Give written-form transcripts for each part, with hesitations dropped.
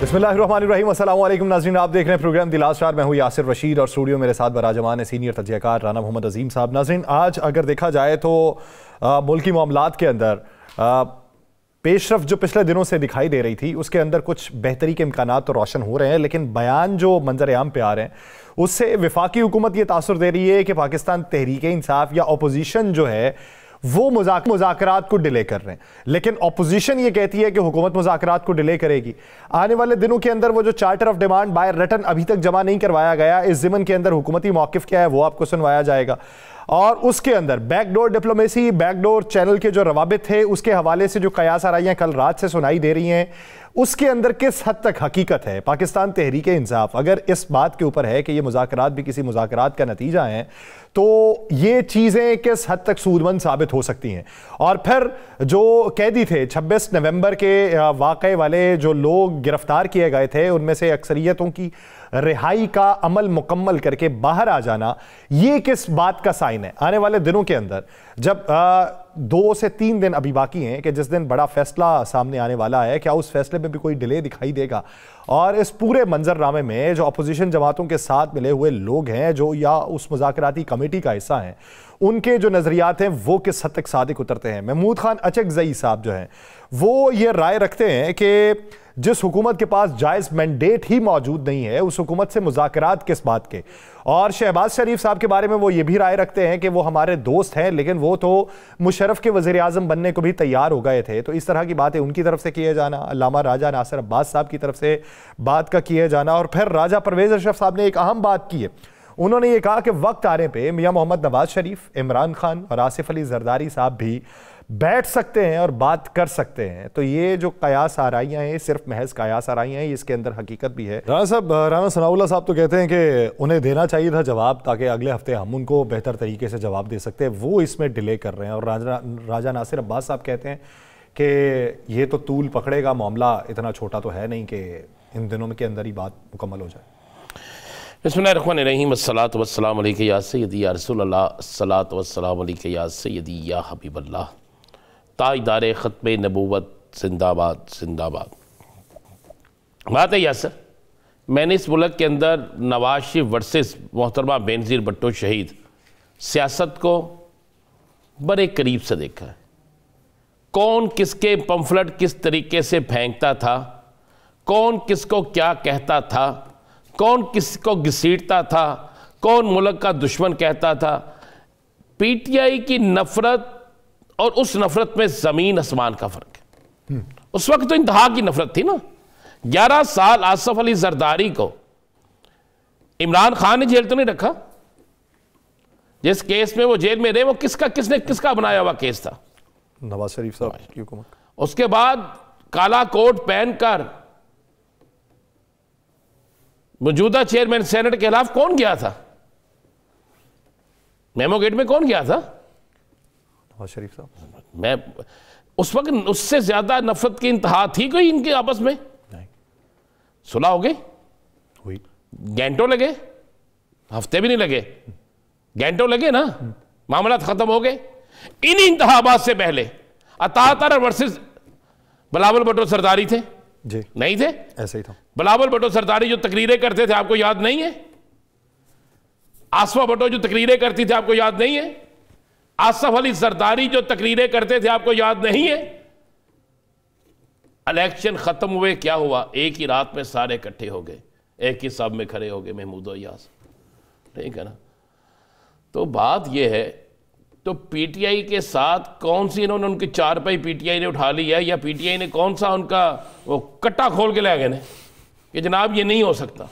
बिस्मिल्लाहिर्रहमानिर्रहीम, अस्सलाम वालेकुम नाज़रीन, आप देख रहे हैं प्रोग्राम द लास्ट आवर। मैं हूँ यासिर रशीद और स्टूडियो मेरे साथ बराजमान है सीनियर तजज़ियाकार राना मोहम्मद अजीम साहब। नाज़रीन, आज अगर देखा जाए तो मुल्की मामलात के अंदर पेशरफ जो पिछले दिनों से दिखाई दे रही थी उसके अंदर कुछ बेहतरी के इम्कानात तो रोशन हो रहे हैं, लेकिन बयान जो मंजर आम पे आ रहे हैं उससे वफाकी हुकूमत ये तासुर दे रही है कि पाकिस्तान तहरीक इंसाफ या अपोजिशन जो है वो मुज़ाकरात को डिले कर रहे हैं। लेकिन अपोजिशन ये कहती है कि हुकूमत मुज़ाकरात को डिले करेगी। आने वाले दिनों के अंदर वो जो charter of demand by written अभी तक जमा नहीं करवाया गया, इस ज़िमन के अंदर हुकूमती मौक़िफ़ क्या है वो आपको सुनवाया जाएगा। और उसके अंदर बैकडोर डिप्लोमेसी, बैकडोर चैनल के जो रवाबित थे उसके हवाले से जो कयास आराइयाँ कल रात से सुनाई दे रही हैं, उसके अंदर किस हद तक हकीकत है। पाकिस्तान तहरीक इंसाफ अगर इस बात के ऊपर है कि ये मुज़ाकरात भी किसी मुज़ाकरात का नतीजा है, तो ये चीज़ें किस हद तक सूदमंद साबित हो सकती हैं। और फिर जो कैदी थे 26 नवंबर के वाक़े वाले जो लोग गिरफ्तार किए गए थे, उनमें से अक्सरियतों की रिहाई का अमल मुकम्मल करके बाहर आ जाना, ये किस बात का साइन है। आने वाले दिनों के अंदर जब 2 से 3 दिन अभी बाकी हैं कि जिस दिन बड़ा फैसला सामने आने वाला है, क्या उस फैसले में भी कोई डिले दिखाई देगा। और इस पूरे मंजरनामे में जो अपोजिशन जमातों के साथ मिले हुए लोग हैं जो या उस मुज़ाकराती कमेटी का हिस्सा हैं, उनके जो नज़रियात हैं वो किस हद तक सादिक उतरते हैं। महमूद खान अचकज़ई साहब जो हैं वो ये राय रखते हैं कि जिस हुकूमत के पास जायज़ मैंडेट ही मौजूद नहीं है, उस हुकूमत से मुज़ाकरात किस बात के। और शहबाज शरीफ साहब के बारे में वो ये भी राय रखते हैं कि वो हमारे दोस्त हैं, लेकिन वो तो मुशर्रफ के वज़ीर आज़म बनने को भी तैयार हो गए थे। तो इस तरह की बातें उनकी तरफ से किए जाना, अल्लामा राजा नासिर अब्बास साहब की तरफ से बात का किए जाना। और फिर राजा परवेज़ अशरफ साहब ने एक अहम बात की है, उन्होंने ये कहा कि वक्त आने पर मियाँ मोहम्मद नवाज शरीफ, इमरान खान और आसिफ अली जरदारी साहब भी बैठ सकते हैं और बात कर सकते हैं। तो ये जो कयास आराइयाँ हैं सिर्फ महज कयास आराइयाँ हैं, इसके अंदर हकीकत भी है। राना साहब, राना सनाउल्लाह साहब तो कहते हैं कि उन्हें देना चाहिए था जवाब, ताकि अगले हफ्ते हम उनको बेहतर तरीके से जवाब दे सकते हैं, वो इसमें डिले कर रहे हैं। और राजा नासिर अब्बास साहब कहते हैं कि ये तो तूल पकड़ेगा, मामला इतना छोटा तो है नहीं कि इन दिनों के अंदर ही बात मुकम्मल हो जाए। बिस्मिल्लाहिर्रहमानिर्रहीम, अस्सलातु वस्सलामु अलैका या सय्यदी या रसूलल्लाह, अस्सलातु वस्सलामु अलैका या सय्यदी या हबीबल्लाह, ताजदार ख़त्म नबूवत जिंदाबाद जिंदाबाद। बात है यासर, मैंने इस मुल्क के अंदर नवाज शरीफ वर्सेस मोहतरमा बेनज़ीर भुट्टो शहीद सियासत को बड़े करीब से देखा है। कौन किसके पम्फलेट किस तरीके से फेंकता था, कौन किसको क्या कहता था, कौन किसको घसीटता था, कौन मुल्क का दुश्मन कहता था। पीटीआई की नफरत और उस नफरत में ज़मीन आसमान का फ़र्क है। उस वक्त तो इंतहा की नफरत थी ना। 11 साल आसिफ अली जरदारी को इमरान खान ने जेल तो नहीं रखा। जिस केस में वो जेल में रहे वो किसने किसका बनाया हुआ केस था, नवाज शरीफ साहब की हुकूमत। उसके बाद काला कोट पहनकर मौजूदा चेयरमैन सेनेट के खिलाफ कौन गया था, मेमो गेट में कौन गया था, नवाज शरीफ साहब। मैं उस वक्त उससे ज्यादा नफरत की इंतहा थी कोई इनके आपस में? नहीं। सुलह हो गई, हुई, घंटों लगे, हफ्ते भी नहीं लगे, घंटों लगे ना, मामला खत्म हो गए। इन इंतहाबात से पहले अतातर वर्सेस बिलावल भुट्टो सरदारी थे जी, नहीं थे? ऐसे ही था। बिलावल भुट्टो सरदारी जो तकरीरें करते थे आपको याद नहीं है? आसफा भुट्टो जो तकरीरें करती थी आपको याद नहीं है? आसिफ अली जरदारी जो तकरीरें करते थे आपको याद नहीं है? इलेक्शन खत्म हुए, क्या हुआ? एक ही रात में सारे इकट्ठे हो गए, एक ही सब में खड़े हो गए, महमूद और यास, ठीक है ना। तो बात यह है, तो पीटीआई के साथ कौन सी इन्होंने उनकी चारपाई पीटीआई ने उठा ली है, या पीटीआई ने कौन सा उनका वो कट्टा खोल के ले गए ने कि जनाब ये नहीं हो सकता।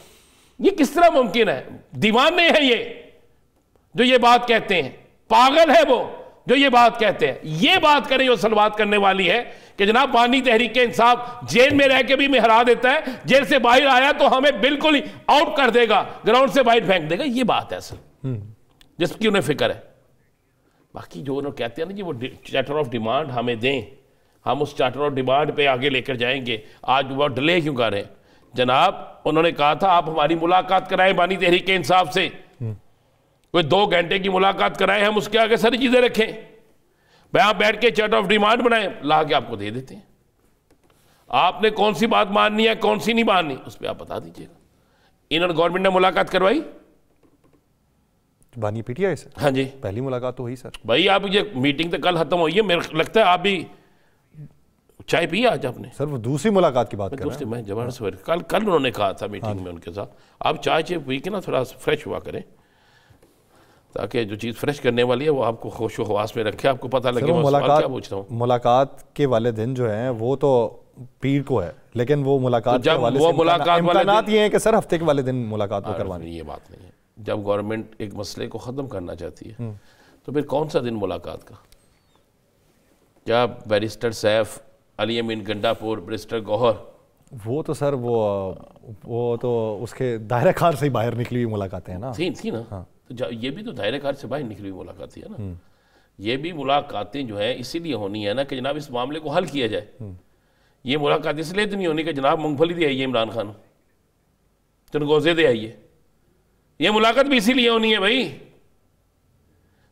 ये किस तरह मुमकिन है? दीवाने हैं ये जो ये बात कहते हैं, पागल है वो जो ये बात कहते हैं। ये बात करें जो असल बात करने वाली है कि जनाब बानी तहरीक इंसाफ जेल में रह के भी में हरा देता है, जेल से बाहर आया तो हमें बिल्कुल ही आउट कर देगा, ग्राउंड से बाहर फेंक देगा। ये बात है असल जिसकी उन्हें फिक्र है। बाकी जो उन्होंने कहते हैं ना जी वो चार्टर ऑफ डिमांड हमें दें, हम उस चार्टर ऑफ डिमांड पे आगे लेकर जाएंगे। आज वो डिले क्यों कर रहे हैं जनाब? उन्होंने कहा था आप हमारी मुलाकात कराएं बानी तहरीक इंसाफ से, कोई 2 घंटे की मुलाकात कराएं, हम उसके आगे सारी चीजें रखें, वहां बैठ के चार्टर ऑफ डिमांड बनाएं, ला के आपको दे देते हैं। आपने कौन सी बात माननी है कौन सी नहीं माननी उस पर आप बता दीजिएगा। इन्होंने गवर्नमेंट ने मुलाकात करवाई बानी पीटीआई से? हाँ जी, पहली मुलाकात तो हुई सर। भाई आप ये मीटिंग तो कल खत्म हुई है, मेरे लगता है आप भी चाय पी आज आपने? सर वो दूसरी मुलाकात की बात कर रहे हैं। मैं जबरदस्त कल उन्होंने कहा था मीटिंग में उनके साथ, आप चाय पी के ना थोड़ा फ्रेश हुआ करें, ताकि जो चीज़ फ्रेश करने वाली है वो आपको होश व हवास में रखे, आपको पता लगे मैं क्या पूछ रहा हूँ। मुलाकात के वाले दिन जो है वो तो पीर को है, लेकिन वो मुलाकात तो जब के वाले वो मुलाकात वाले ये है कि सर हफ्ते के वाले दिन मुलाकात को करवानी, ये बात नहीं है। जब गवर्नमेंट एक मसले को ख़त्म करना चाहती है तो फिर कौन सा दिन मुलाकात का? क्या बैरिस्टर सैफ, अली अमीन गंडापुर, बैरिस्टर गौहर, वो तो सर वो तो उसके दायरे कार से ही बाहर निकली हुई मुलाकातें हैं ना। थी ना। हाँ। तो ये भी तो दायरे कार से बाहर निकली हुई मुलाकात है ना। ये भी मुलाकातें जो है इसीलिए होनी है ना कि जनाब इस मामले को हल किया जाए। ये मुलाकात इसलिए तो नहीं होनी कि जनाब मूंगफली दे आइए इमरान खान, चनगोजे दे आइए। ये मुलाकात भी इसीलिए होनी है भाई,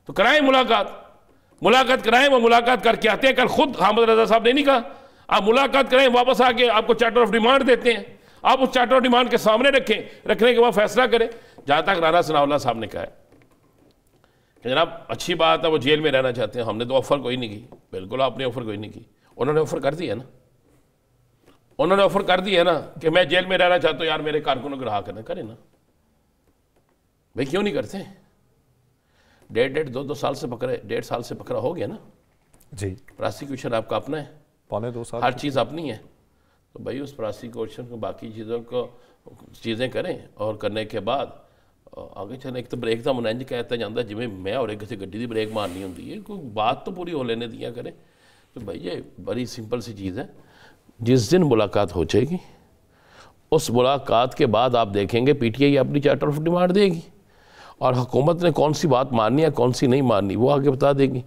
तो कराएं मुलाकात कराएं। वो मुलाकात करके आते हैं। कल खुद हामिद रजा साहब ने नहीं कहा आप मुलाकात करें, वापस आके आपको चार्टर ऑफ डिमांड देते हैं, आप उस चार्टर ऑफ डिमांड के सामने रखने के बाद फैसला करें। जहां तक राना सनाउल्लाह साहब ने कहा है कि जनाब अच्छी बात है वो जेल में रहना चाहते हैं, हमने तो ऑफर कोई नहीं की। बिल्कुल आपने ऑफर कोई नहीं की, उन्होंने ऑफर कर दिया ना, उन्होंने ऑफर कर दिया ना कि मैं जेल में रहना चाहता हूं यार, मेरे कारकुनों को रहा करना, करें ना भाई, क्यों नहीं करते? 1.5-2 साल से पकड़े, 1.5 साल से पकड़ा हो गया ना जी। प्रोसिक्यूशन आपका अपना है, 1.25 साल हर चीज़ अपनी है, तो भाई उस प्रोसिक्यूशन को बाकी चीज़ों को चीज़ें करें और करने के बाद आगे चले। एक तो ब्रेक का मुनंज कहता जाता जिमें मैं और किसी गड्डी की ब्रेक मारनी होती है, कोई बात तो पूरी हो लेने दिया करें। तो भाई ये बड़ी सिंपल सी चीज़ है। जिस दिन मुलाकात हो जाएगी उस मुलाकात के बाद आप देखेंगे पीटीआई अपनी चार्टर ऑफ डिमांड देगी और हुकूमत ने कौन सी बात माननी है कौन सी नहीं माननी वो आगे बता देगी।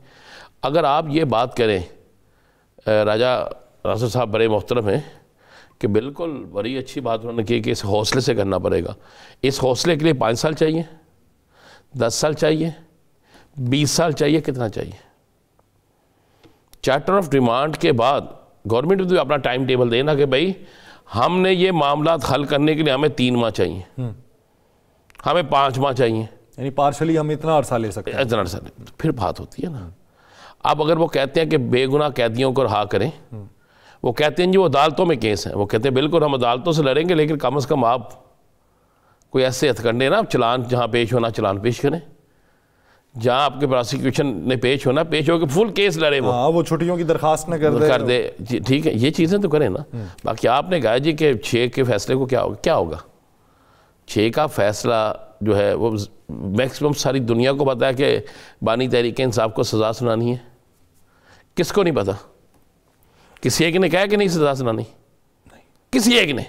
अगर आप ये बात करें, राजा रासर साहब बड़े मोहतरम हैं कि बिल्कुल बड़ी अच्छी बात उन्होंने की कि इस हौसले से करना पड़ेगा। इस हौसले के लिए 5 साल चाहिए, 10 साल चाहिए, 20 साल चाहिए, कितना चाहिए? चार्टर ऑफ डिमांड के बाद गवर्नमेंट भी अपना टाइम टेबल देना कि भाई हमने ये मामला हल करने के लिए हमें 3 माह चाहिए, हमें 5 माह चाहिए, यानी पार्शली हम इतना अरसा ले सकते हैं। इतना अरसा फिर बात होती है ना। अब अगर वो कहते हैं कि बेगुनाह कैदियों को रहा करें, वो कहते हैं जी वो अदालतों में केस है, वो कहते हैं बिल्कुल हम अदालतों से लड़ेंगे, लेकिन कम से कम आप कोई ऐसे हथकंडे ना चलान जहाँ पेश होना चलान पेश करें, जहाँ आपके प्रोसिक्यूशन ने पेश होना पेश होकर फुल केस लड़े वो छुट्टियों की दरखास्त न कर दे ठीक है, ये चीज़ें तो करें ना। बाकी आपने कहा जी कि 6 के फैसले को क्या होगा 6 का फैसला जो है वो मैक्सिमम सारी दुनिया को पता है कि बानी तहरीक इंसाफ को सज़ा सुनानी है। किसको नहीं पता? किसी एक ने कहा कि नहीं सज़ा सुनानी? किसी एक ने?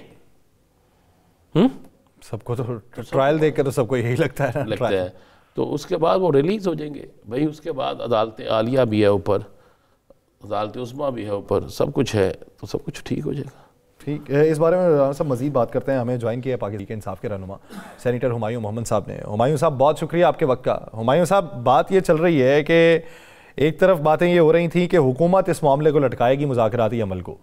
सबको तो ट्रायल देख कर तो सबको यही लगता है। तो उसके बाद वो रिलीज़ हो जाएंगे भाई। उसके बाद अदालत आलिया भी है ऊपर, अदालत उस्मा भी है ऊपर, सब कुछ है, तो सब कुछ ठीक हो जाएगा। ठीक है, इस बारे में सब मज़ीद बात करते हैं। हमें ज्वाइन किया पाकिस्तान के इंसाफ के रहनुमा सेनेटर हुमायूं मोहम्मद साहब ने। हुमायूं साहब बहुत शुक्रिया आपके वक्त का। हुमायूं साहब बात ये चल रही है कि एक तरफ बातें ये हो रही थी कि हुकूमत इस मामले को लटकाएगी मुज़ाकराती अमल को।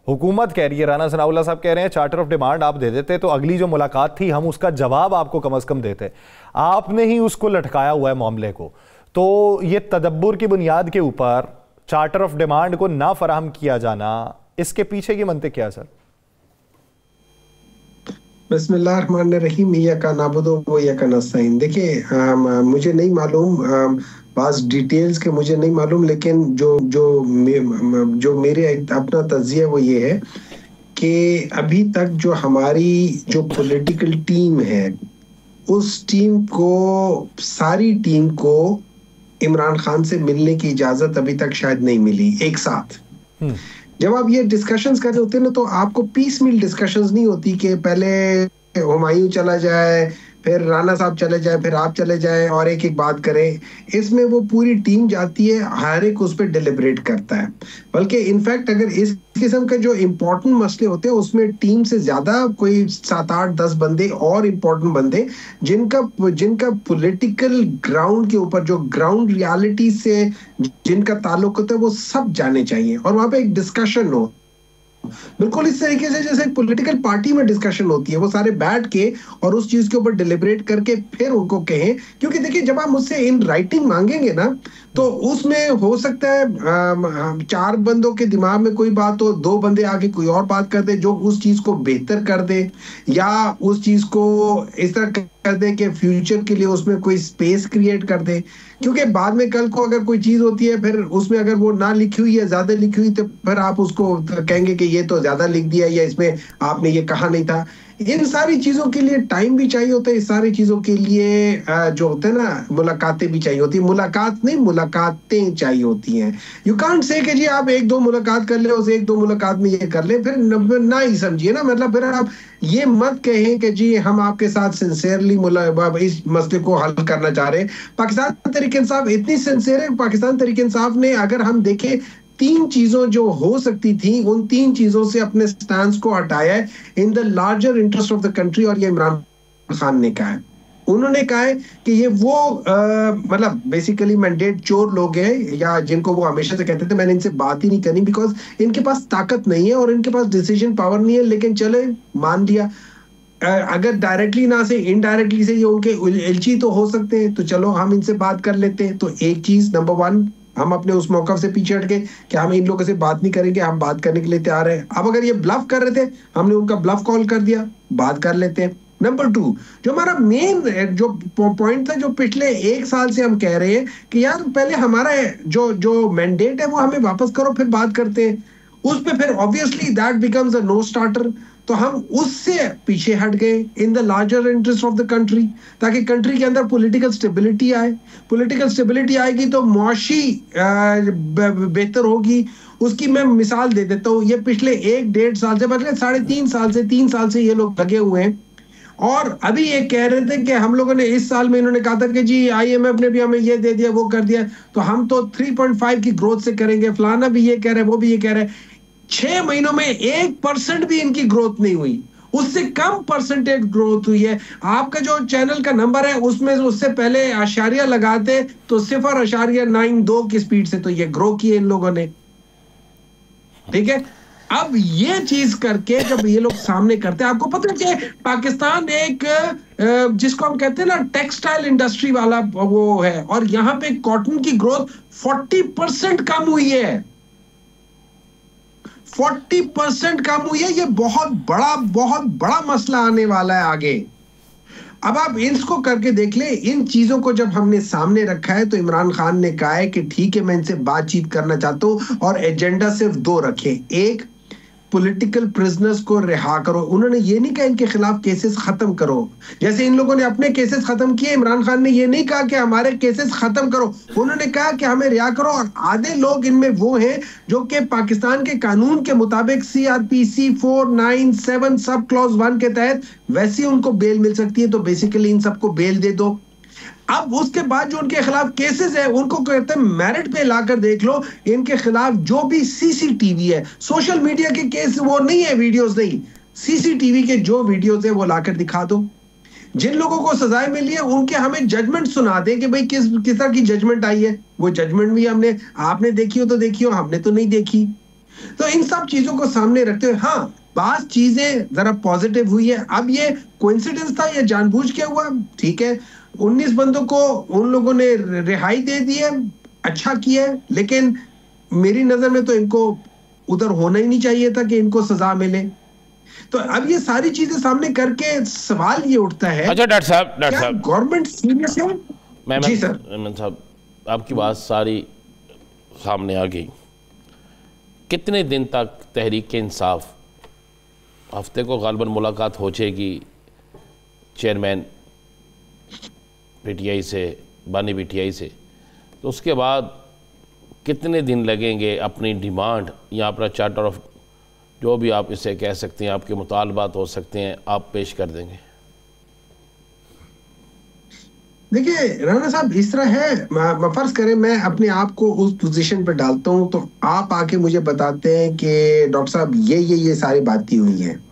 हुकूमत कह रही है, राना सनाउल्लाह साहब कह रहे हैं चार्टर ऑफ डिमांड आप दे देते तो अगली जो मुलाकात थी हम उसका जवाब आपको कम अज़ कम देते। आपने ही उसको लटकाया हुआ है मामले को। तो ये तदब्बुर की बुनियाद के ऊपर चार्टर ऑफ डिमांड को ना फराहम किया जाना, इसके पीछे की मंतिक क्या है सर? बिस्मिल्लाहिर्रहमानिर्रहीम, इय्याका नअबुदु व इय्याका नस्तईन। देखिए मुझे नहीं मालूम, बास डिटेल्स के मुझे नहीं मालूम, लेकिन जो मेरे अपना तज्जिया वो ये है कि अभी तक जो हमारी जो पॉलिटिकल टीम है उस टीम को, सारी टीम को इमरान खान से मिलने की इजाजत अभी तक शायद नहीं मिली एक साथ। जब आप ये डिस्कशंस कर रहे होते हैं ना, तो आपको पीस मिल डिस्कशंस नहीं होती कि पहले हुमायूं चला जाए, फिर राना साहब चले जाए, फिर आप चले जाएं और एक एक बात करें। इसमें वो पूरी टीम जाती है, हर एक उस पर डिलिब्रेट करता है। बल्कि इनफैक्ट अगर इस किस्म के जो इम्पोर्टेंट मसले होते हैं उसमें टीम से ज्यादा कोई 7-8-10 बंदे और इम्पोर्टेंट बंदे जिनका पॉलिटिकल ग्राउंड के ऊपर, जो ग्राउंड रियलिटी से जिनका ताल्लुक होता है, वो सब जाने चाहिए और वहां पे एक डिस्कशन हो। बिल्कुल इस तरीके से जैसे पॉलिटिकल पार्टी में डिस्कशन होती है, वो सारे बैठ के और उस चीज के ऊपर डिलिब्रेट करके फिर उनको कहें। क्योंकि देखिए जब आप मुझसे इन राइटिंग मांगेंगे ना, तो उसमें हो सकता है चार बंदों के दिमाग में कोई बात हो, दो बंदे आके कोई और बात कर दे जो उस चीज को बेहतर कर दे, या उस चीज को इस तरह कर दे कि फ्यूचर के लिए उसमें कोई स्पेस क्रिएट कर दे। क्योंकि बाद में कल को अगर कोई चीज होती है, फिर उसमें अगर वो ना लिखी हुई है, ज्यादा लिखी हुई, तो फिर आप उसको कहेंगे कि ये तो ज्यादा लिख दिया या इसमें आपने ये कहा नहीं था। इन सारी चीजों के लिए टाइम भी चाहिए होता है, इस सारी चीजों के लिए जो होते हैं ना, मुलाकातें भी चाहिए होती है। मुलाकात नहीं, मुलाकातें चाहिए होती हैं। यू कांट से कि जी आप एक दो मुलाकात कर ले, उस एक दो मुलाकात में ये कर ले, फिर ना ही समझिए ना। मतलब फिर आप ये मत कहें कि जी हम आपके साथ सिंसियरली इस मसले को हल करना चाह रहे हैं। पाकिस्तान तहरीक इंसाफ इतनी सिंसियर है, पाकिस्तान तहरीक इंसाफ ने अगर हम देखें तीन चीजों जो हो सकती थी, उन तीन चीजों से अपने स्टैंड को हटाया है इन the larger interest of the country. और ये इमरान खान ने कहा है, उन्होंने कहा है कि ये वो मतलब बेसिकली मैंडेट चोर लोग हैं, या जिनको वो हमेशा से कहते थे मैंने इनसे बात ही नहीं करनी बिकॉज इनके पास ताकत नहीं है और इनके पास डिसीजन पावर नहीं है। लेकिन चले मान लिया, अगर डायरेक्टली ना से इनडायरेक्टली से ये उनके एलची तो हो सकते हैं, तो चलो हम इनसे बात कर लेते हैं। तो एक चीज नंबर वन, हम अपने उस मौका से पीछे हट के कि हम इन लोगों से बात नहीं करेंगे, हम बात करने के लिए तैयार हैं। अब अगर ये ब्लफ कर रहे थे, हमने उनका ब्लफ कॉल कर दिया, बात कर लेते हैं। नंबर टू, जो हमारा मेन जो पॉइंट था, जो पिछले एक साल से हम कह रहे हैं कि यार पहले हमारा जो जो मैंडेट है वो हमें वापस करो, फिर बात करते हैं। उस पे फिर obviously that becomes a no starter. तो हम उससे पीछे हट गए in the larger interest of the country, ताकि कंट्री के अंदर पॉलिटिकल स्टेबिलिटी आए। पॉलिटिकल स्टेबिलिटी आएगी तो मुआशी बेहतर होगी। उसकी मैं मिसाल दे देता हूँ, ये पिछले एक डेढ़ साल से, मतलब 3 साल से ये लोग लगे हुए हैं। और अभी ये कह रहे थे कि हम लोगों ने इस साल में, इन्होंने कहा था कि जी IMF ने भी हमें ये दे दिया, वो कर दिया, तो हम तो 3.5 की ग्रोथ से करेंगे। फलाना भी ये कह रहे हैं, वो भी ये कह रहे हैं। 6 महीनों में 1% भी इनकी ग्रोथ नहीं हुई, उससे कम परसेंटेज ग्रोथ हुई है। आपका जो चैनल का नंबर है उसमें उससे पहले आशारिया लगाते तो 0.92 की स्पीड से तो ये ग्रो किए इन लोगों ने। ठीक है, अब ये चीज करके जब ये लोग सामने करते हैं, आपको पता है कि पाकिस्तान एक जिसको हम कहते हैं ना टेक्सटाइल इंडस्ट्री वाला वो है, और यहां पे कॉटन की ग्रोथ 40% कम हुई है। 40% कम हुई है। ये बहुत बड़ा मसला आने वाला है आगे। अब आप इसको करके देख ले। इन चीजों को जब हमने सामने रखा है तो इमरान खान ने कहा है कि ठीक है मैं इनसे बातचीत करना चाहता हूं, और एजेंडा सिर्फ 2 रखे। एक, पॉलिटिकल प्रिजनर्स को रिहा करो। उन्होंने ये नहीं कहा इनके खिलाफ केसेस खत्म करो, जैसे इन लोगों ने अपने केसेस खत्म किए। इमरान खान ने ये नहीं कहा कि हमारे केसेस खत्म करो, उन्होंने कहा कि हमें रिहा करो। और आधे लोग इनमें वो हैं जो कि पाकिस्तान के कानून के मुताबिक CRPC 497 सब क्लॉज 1 के तहत वैसे उनको बेल मिल सकती है। तो बेसिकली इन सबको बेल दे दो। अब उसके बाद जो उनके खिलाफ केसेस है उनको कहते हैं मेरिट पे लाकर देख लो। इनके खिलाफ जो भी CCTV है, सोशल मीडिया के केस वो नहीं है, वीडियोस नहीं, CCTV के जो वीडियोस है वो लाकर दिखा दो। जिन लोगों को सजाएं मिली है उनके हमें जजमेंट सुना दे कि भाई किस तरह की जजमेंट आई है। वो जजमेंट भी आपने देखी हो तो देखी हो, हमने तो नहीं देखी। तो इन सब चीजों को सामने रखते हुए, हाँ बात चीजें जरा पॉजिटिव हुई है। अब ये कोइंसिडेंस था, ये जानबूझ के हुआ, ठीक है। 19 बंदों को उन लोगों ने रिहाई दे दी है, अच्छा किया है, लेकिन मेरी नजर में तो इनको उधर होना ही नहीं चाहिए था कि इनको सजा मिले। तो अब ये सारी चीजें सामने करके सवाल ये उठता है, अच्छा डॉक्टर साहब गवर्नमेंट सीरियस है? जी सर। मेमन साहब, आपकी बात सारी सामने आ गई। कितने दिन तक तहरीक इंसाफ, हफ्ते को गालबन मुलाकात हो जाएगी चेयरमैन PTI से, बानी PTI से, तो उसके बाद कितने दिन लगेंगे अपनी डिमांड या अपना चार्टर ऑफ, जो भी आप इसे कह सकते हैं, आपके मुतालबात हो सकते हैं, आप पेश कर देंगे? देखिए राना साहब, इस तरह है, फर्ज करें मैं अपने आप को उस पोजीशन पर डालता हूं, तो आप आके मुझे बताते हैं कि डॉक्टर साहब ये सारी बातें हुई हैं।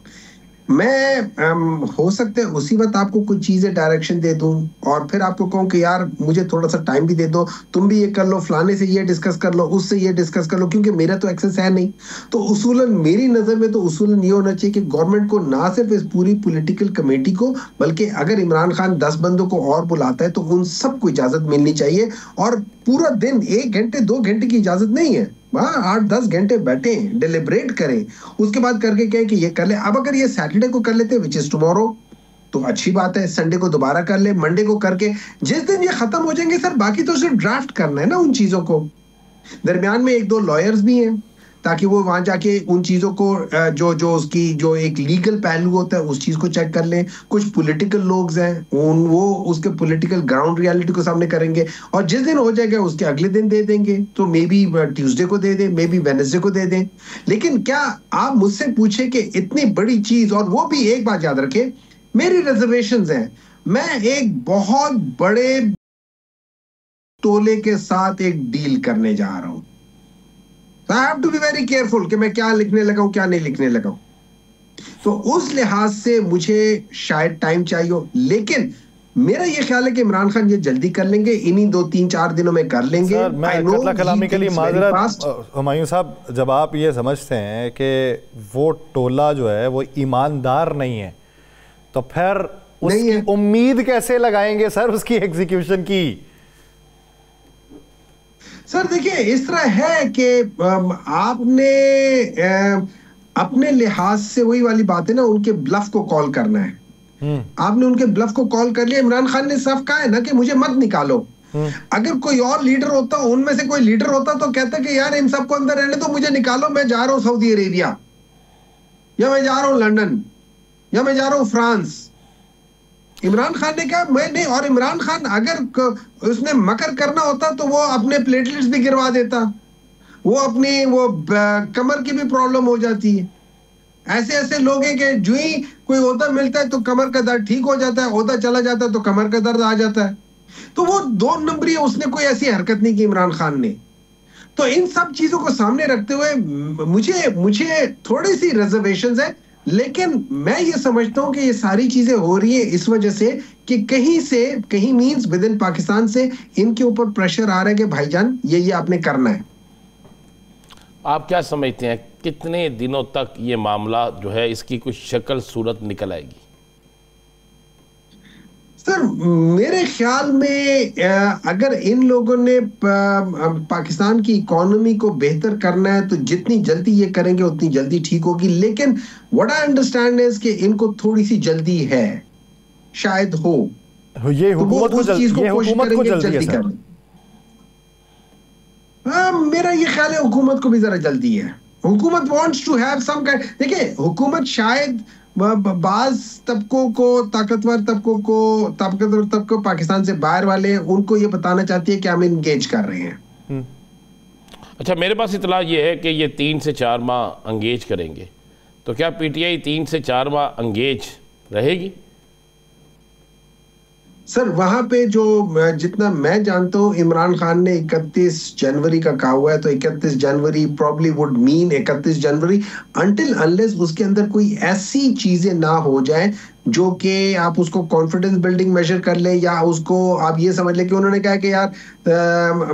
मैं हो सकता है उसी वक्त आपको कुछ चीजें डायरेक्शन दे दूं और फिर आपको कहूं कि यार मुझे थोड़ा सा टाइम भी दे दो, तुम भी ये कर लो, फलाने से ये डिस्कस कर लो, उससे ये डिस्कस कर लो, क्योंकि मेरा तो एक्सेस है नहीं। तो उसूलन मेरी नजर में तो उसूलन ये होना चाहिए कि गवर्नमेंट को ना सिर्फ इस पूरी पॉलिटिकल कमेटी को, बल्कि अगर इमरान खान 10 बंदों को और बुलाता है तो उन सबको इजाजत मिलनी चाहिए। और पूरा दिन 1 घंटे 2 घंटे की इजाजत नहीं है, 8-10 घंटे बैठे डिलिब्रेट करें, उसके बाद करके कहें कि ये कर ले। अब अगर ये सैटरडे को कर लेते विच इज टुमारो तो अच्छी बात है, संडे को दोबारा कर ले, मंडे को करके जिस दिन ये खत्म हो जाएंगे सर, बाकी तो सिर्फ ड्राफ्ट करना है ना उन चीजों को। दरमियान में 1-2 लॉयर्स भी हैं ताकि वो वहां जाके उन चीजों को जो उसकी जो एक लीगल पहलू होता है उस चीज को चेक कर लें। कुछ पॉलिटिकल लोग हैं वो उसके पॉलिटिकल ग्राउंड रियलिटी को सामने करेंगे और जिस दिन हो जाएगा उसके अगले दिन दे देंगे। तो मे बी ट्यूसडे को दे दें, मे बी वेडनेसडे को दे दें। लेकिन क्या आप मुझसे पूछे कि इतनी बड़ी चीज, और वो भी एक बात याद रखें, मेरी रिजर्वेशंस हैं, मैं एक बहुत बड़े टोले के साथ एक डील करने जा रहा हूं। I have to be very careful कि मैं क्या लिखने लगा हूं क्या नहीं लिखने लगा हूं। तो उस लिहाज से मुझे शायद टाइम चाहिए, लेकिन मेरा ये ख्याल है कि इमरान खान ये जल्दी कर लेंगे, इन्हीं 2-3-4 दिनों में कर लेंगे। सर, मैं कतला कलामी के लिए माजरत, हुमायूं साहब, जब आप ये समझते हैं कि वो टोला जो है वो ईमानदार नहीं है, तो फिर उसकी उम्मीद कैसे लगाएंगे सर उसकी एग्जीक्यूशन की? सर देखिए, इस तरह है कि आपने अपने लिहाज से वही वाली बात है ना, उनके ब्लफ को कॉल करना है। आपने उनके ब्लफ को कॉल कर लिया। इमरान खान ने साफ कहा है ना कि मुझे मत निकालो। अगर कोई और लीडर होता, उनमें से कोई लीडर होता तो कहता कि यार इन सबको अंदर रहने दो, मुझे निकालो, मैं जा रहा हूं सऊदी अरेबिया, या मैं जा रहा हूं लंदन, या मैं जा रहा हूं फ्रांस। इमरान खान ने कहा मैं नहीं। और इमरान खान अगर उसने मकर करना होता तो वो अपने प्लेटलेट्स भी गिरवा देता, वो अपनी वो कमर की भी प्रॉब्लम हो जाती है। ऐसे ऐसे लोग हैं कि जो ही कोई ओहदा मिलता है तो कमर का दर्द ठीक हो जाता है, ओहदा चला जाता है तो कमर का दर्द आ जाता है। तो वो 2 नंबरी, उसने कोई ऐसी हरकत नहीं की इमरान खान ने। तो इन सब चीजों को सामने रखते हुए मुझे थोड़ी सी रिजर्वेशंस है, लेकिन मैं ये समझता हूं कि ये सारी चीजें हो रही है इस वजह से कि कहीं मींस विद इन पाकिस्तान से इनके ऊपर प्रेशर आ रहा है कि भाईजान ये आपने करना है। आप क्या समझते हैं कितने दिनों तक ये मामला जो है इसकी कुछ शक्ल सूरत निकल आएगी? सर मेरे ख्याल में अगर इन लोगों ने पाकिस्तान की इकोनॉमी को बेहतर करना है तो जितनी जल्दी ये करेंगे उतनी जल्दी ठीक होगी। लेकिन व्हाट आई अंडरस्टैंड इज कि इनको थोड़ी सी जल्दी है, शायद हो ये हुकूमत को जल्दी है। मेरा ये ख्याल है हुकूमत को भी जरा जल्दी है। हुकूमत wants to have some kind, देखिए हुकूमत शायद बाज तबकों को, ताकतवर तबकों पाकिस्तान से बाहर वाले, उनको ये बताना चाहती है कि हम इंगेज कर रहे हैं। अच्छा, मेरे पास इतला ये है कि ये 3 से 4 माह इंगेज करेंगे, तो क्या पीटीआई 3 से 4 माह इंगेज रहेगी? सर वहां पे जो जितना मैं जानता हूँ, इमरान खान ने 31 जनवरी का कहा हुआ है, तो 31 जनवरी probably would mean 31 January until unless उसके अंदर कोई ऐसी चीजें ना हो जाए जो कि आप उसको कॉन्फिडेंस बिल्डिंग मेजर कर ले, या उसको आप ये समझ ले कि उन्होंने कहा कि यार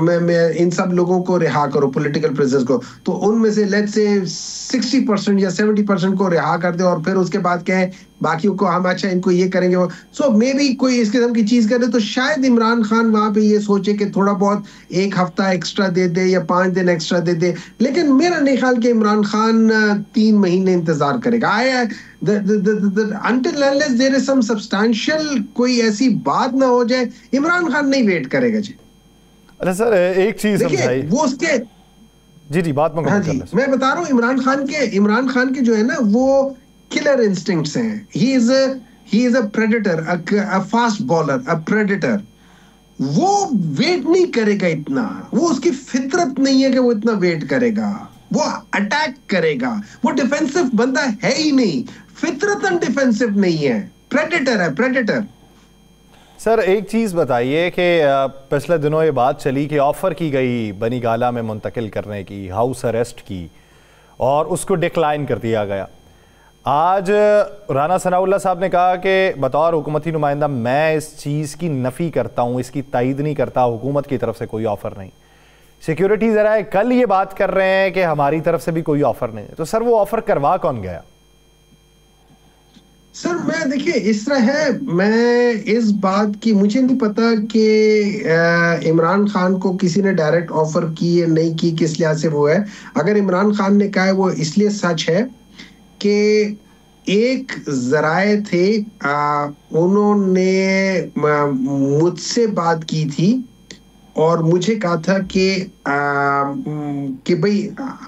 मैं इन सब लोगों को रिहा करो, पॉलिटिकल प्रिजनर्स को, तो उनमें से लेट्स से 60% या 70% को रिहा कर दे और फिर उसके बाद कहें बाकियों को हम अच्छा इनको ये करेंगे वो। सो मे बी कोई इस किस्म की चीज करे तो शायद इमरान खान वहां पे ये सोचे कि थोड़ा बहुत 1 हफ्ता एक्स्ट्रा दे दे या 5 दिन एक्स्ट्रा दे दे। लेकिन मेरा नहीं ख्याल कि इमरान खान 3 महीने इंतजार करेगा। until unless there is some substantial कोई ऐसी बात ना हो जाए, इमरान खान नहीं वेट करेगा जी। अरे सर एक चीज समझाइए, वो उसके जी बात में, हाँ जी मैं बता रहा हूँ, इमरान खान के जो है ना वो किलर इंस्टिंक्ट्स हैं। He is a predator, a fast bowler, a predator. वो वेट नहीं करेगा इतना, वो उसकी फितरत नहीं है कि वो इतना वेट करेगा, वो अटैक करेगा। वो डिफेंसिव बंदा है ही नहीं, फितरतन डिफेंसिव नहीं है, प्रेडेटर है, प्रेडेटर। सर एक चीज़ बताइए कि पिछले दिनों ये बात चली कि ऑफ़र की गई बनी गाला में मुंतकिल करने की, हाउस अरेस्ट की, और उसको डिक्लाइन कर दिया गया। आज राना सनाउल्लाह साहब ने कहा कि बतौर हुकूमती नुमाइंदा मैं इस चीज़ की नफ़ी करता हूँ, इसकी तायद नहीं करता, हुकूमत की तरफ से कोई ऑफ़र नहीं। सिक्योरिटी ज़रा है कल ये बात कर रहे हैं कि हमारी तरफ से भी कोई ऑफ़र नहीं है, तो सर वो ऑफ़र करवा कौन गया? सर मैं देखिए इस तरह है, मैं इस बात की मुझे नहीं पता कि इमरान खान को किसी ने डायरेक्ट ऑफर की है नहीं की, किस लिहाज से वो है। अगर इमरान खान ने कहा है वो इसलिए सच है कि एक जराए थे, उन्होंने मुझसे बात की थी और मुझे कहा था कि भाई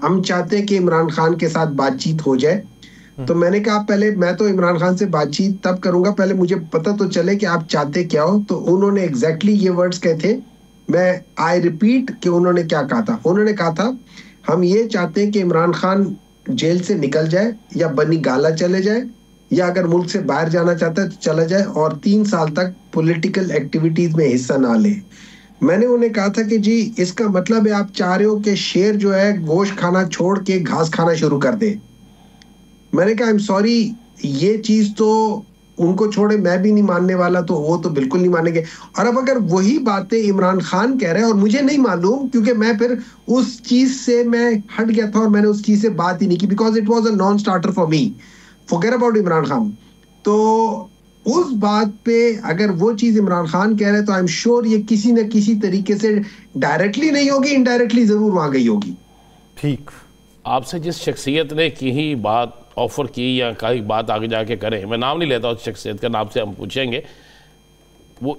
हम चाहते हैं कि इमरान खान के साथ बातचीत हो जाए। तो मैंने कहा पहले मैं तो इमरान खान से बातचीत तब करूंगा, पहले मुझे पता तो चले कि आप चाहते क्या हो। तो उन्होंने एग्जैक्टली ये वर्ड्स कहे थे, मैं आई रिपीट कि उन्होंने क्या कहा था। उन्होंने कहा था हम ये चाहते हैं कि इमरान खान जेल से निकल जाए या बनी गाला चले जाए, या अगर मुल्क से बाहर जाना चाहता है तो चला जाए और 3 साल तक पॉलिटिकल एक्टिविटीज में हिस्सा ना ले। मैंने उन्हें कहा था कि जी इसका मतलब है आप चाह रहे हो कि शेर जो है गोश्त खाना छोड़ के घास खाना शुरू कर दे। मैंने कहा आई एम सॉरी, ये चीज तो उनको छोड़े मैं भी नहीं मानने वाला, तो वो तो बिल्कुल नहीं मानेंगे। और अब अगर वही बातें इमरान खान कह रहे हैं और मुझे नहीं मालूम, क्योंकि मैं फिर उस चीज से मैं हट गया था और मैंने उस चीज से बात ही नहीं की, because it was a non starter for me, forget about Imran Khan. तो उस बात पे अगर वो चीज इमरान खान कह रहे हैं तो आई एम श्योर ये किसी न किसी तरीके से डायरेक्टली नहीं होगी, इनडायरेक्टली जरूर वहां गई होगी। ठीक, आपसे जिस शख्सियत ने की ही बात ऑफर की या कई बात आगे जाके करें, मैं नाम नहीं लेता उस शख्सियत का, नाम से हम पूछेंगे, वो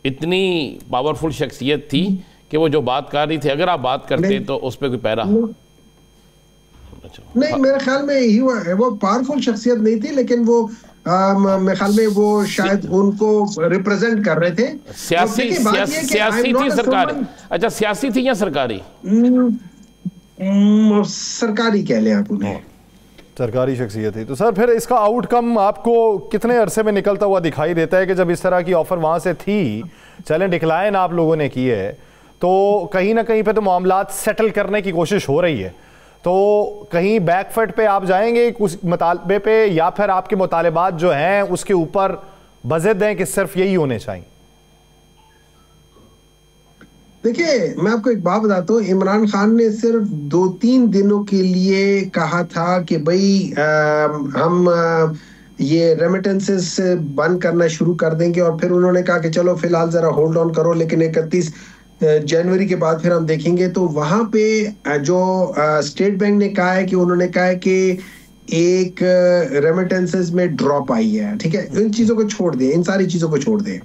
इतनी पावरफुल शख्सियत थी कि वो जो बात कर रही थी अगर आप बात करते तो उस पर कोई पैरा नहीं, मेरे ख्याल में ही वो पावरफुल शख्सियत नहीं थी, लेकिन वो मेरे ख्याल में वो शायद उनको रिप्रेजेंट कर रहे थे। सियासी थी सरकारी? अच्छा, सियासी थी या सरकारी? सरकारी कह लें आप उन्हें, सरकारी शख्सियत थी। तो सर फिर इसका आउटकम आपको कितने अरसे में निकलता हुआ दिखाई देता है कि जब इस तरह की ऑफर वहां से थी, चलें डिक्लाइन आप लोगों ने की है, तो कहीं ना कहीं पे तो मामलात सेटल करने की कोशिश हो रही है, तो कहीं बैकफुट पे आप जाएंगे उस मुतालबे पे, या फिर आपके मुतालबात जो हैं उसके ऊपर बज़िद हैं कि सिर्फ यही होने चाहिए? देखिए मैं आपको एक बात बताता हूँ, इमरान खान ने सिर्फ 2-3 दिनों के लिए कहा था कि भाई हम ये रेमिटेंसेस बंद करना शुरू कर देंगे, और फिर उन्होंने कहा कि चलो फिलहाल जरा होल्ड ऑन करो, लेकिन 31 जनवरी के बाद फिर हम देखेंगे। तो वहां पे जो स्टेट बैंक ने कहा है कि उन्होंने कहा है कि एक रेमिटेंसेस में ड्रॉप आई है, ठीक है, इन चीजों को छोड़ दें, इन सारी चीजों को छोड़ दें।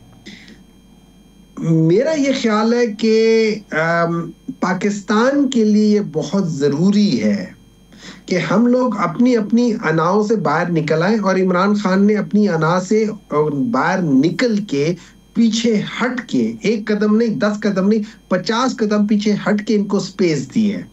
मेरा ये ख्याल है कि पाकिस्तान के लिए ये बहुत ज़रूरी है कि हम लोग अपनी अपनी अनाओं से बाहर निकल आए, और इमरान खान ने अपनी अना से बाहर निकल के पीछे हट के 1 कदम नहीं, 10 कदम नहीं, 50 कदम पीछे हट के इनको स्पेस दी है।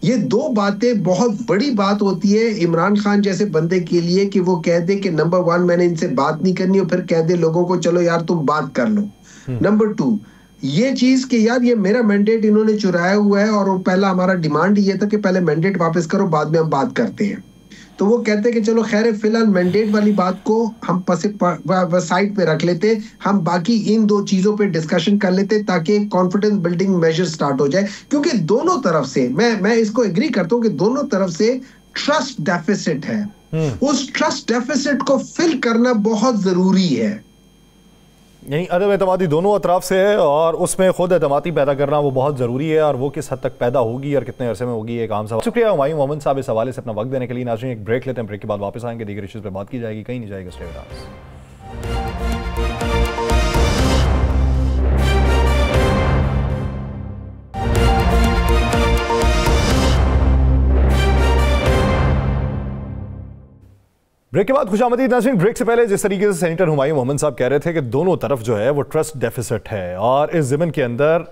ये 2 बातें बहुत बड़ी बात होती है इमरान खान जैसे बंदे के लिए, कि वो कह दे कि नंबर 1 मैंने इनसे बात नहीं करनी, और फिर कह दे लोगों को चलो यार तुम बात कर लो। नंबर 2 ये चीज कि यार ये मेरा मैंडेट इन्होंने चुराया हुआ है, और पहला हमारा डिमांड ये था कि पहले मैंडेट वापस करो, बाद में हम बात करते हैं। तो वो कहते हैं कि चलो खैर फिलहाल मैंडेट वाली बात को हम साइड पे रख लेते, हम बाकी इन 2 चीजों पे डिस्कशन कर लेते ताकि कॉन्फिडेंस बिल्डिंग मेजर स्टार्ट हो जाए। क्योंकि दोनों तरफ से मैं इसको एग्री करता हूँ कि दोनों तरफ से ट्रस्ट डेफिसिट है, उस ट्रस्ट डेफिसिट को फिल करना बहुत जरूरी है। यही अदम एतमादी दोनों अतराफ से है, और उसमें खुद एतमादी पैदा करना वो बहुत ज़रूरी है, और वो किस हद तक पैदा होगी और कितने अरसे में होगी एक आम सवाल। शुक्रिया हुमायूं मोहम्मद साहब इस हवाले से अपना वक्त देने के लिए। नाज़रीन एक ब्रेक लेते हैं, ब्रेक के बाद वापस आएंगे, दीगर इश्यूज़ पे बात की जाएगी, कहीं नहीं जाएगा, स्टे विद अस। ब्रेक के बाद खुशामदीद नाज़रीन। ब्रेक से पहले जिस तरीके से सेनेटर हुमायूं मोहम्मद साहब कह रहे थे कि दोनों तरफ जो है वो ट्रस्ट डेफिसिट है, और इस ज़िमन के अंदर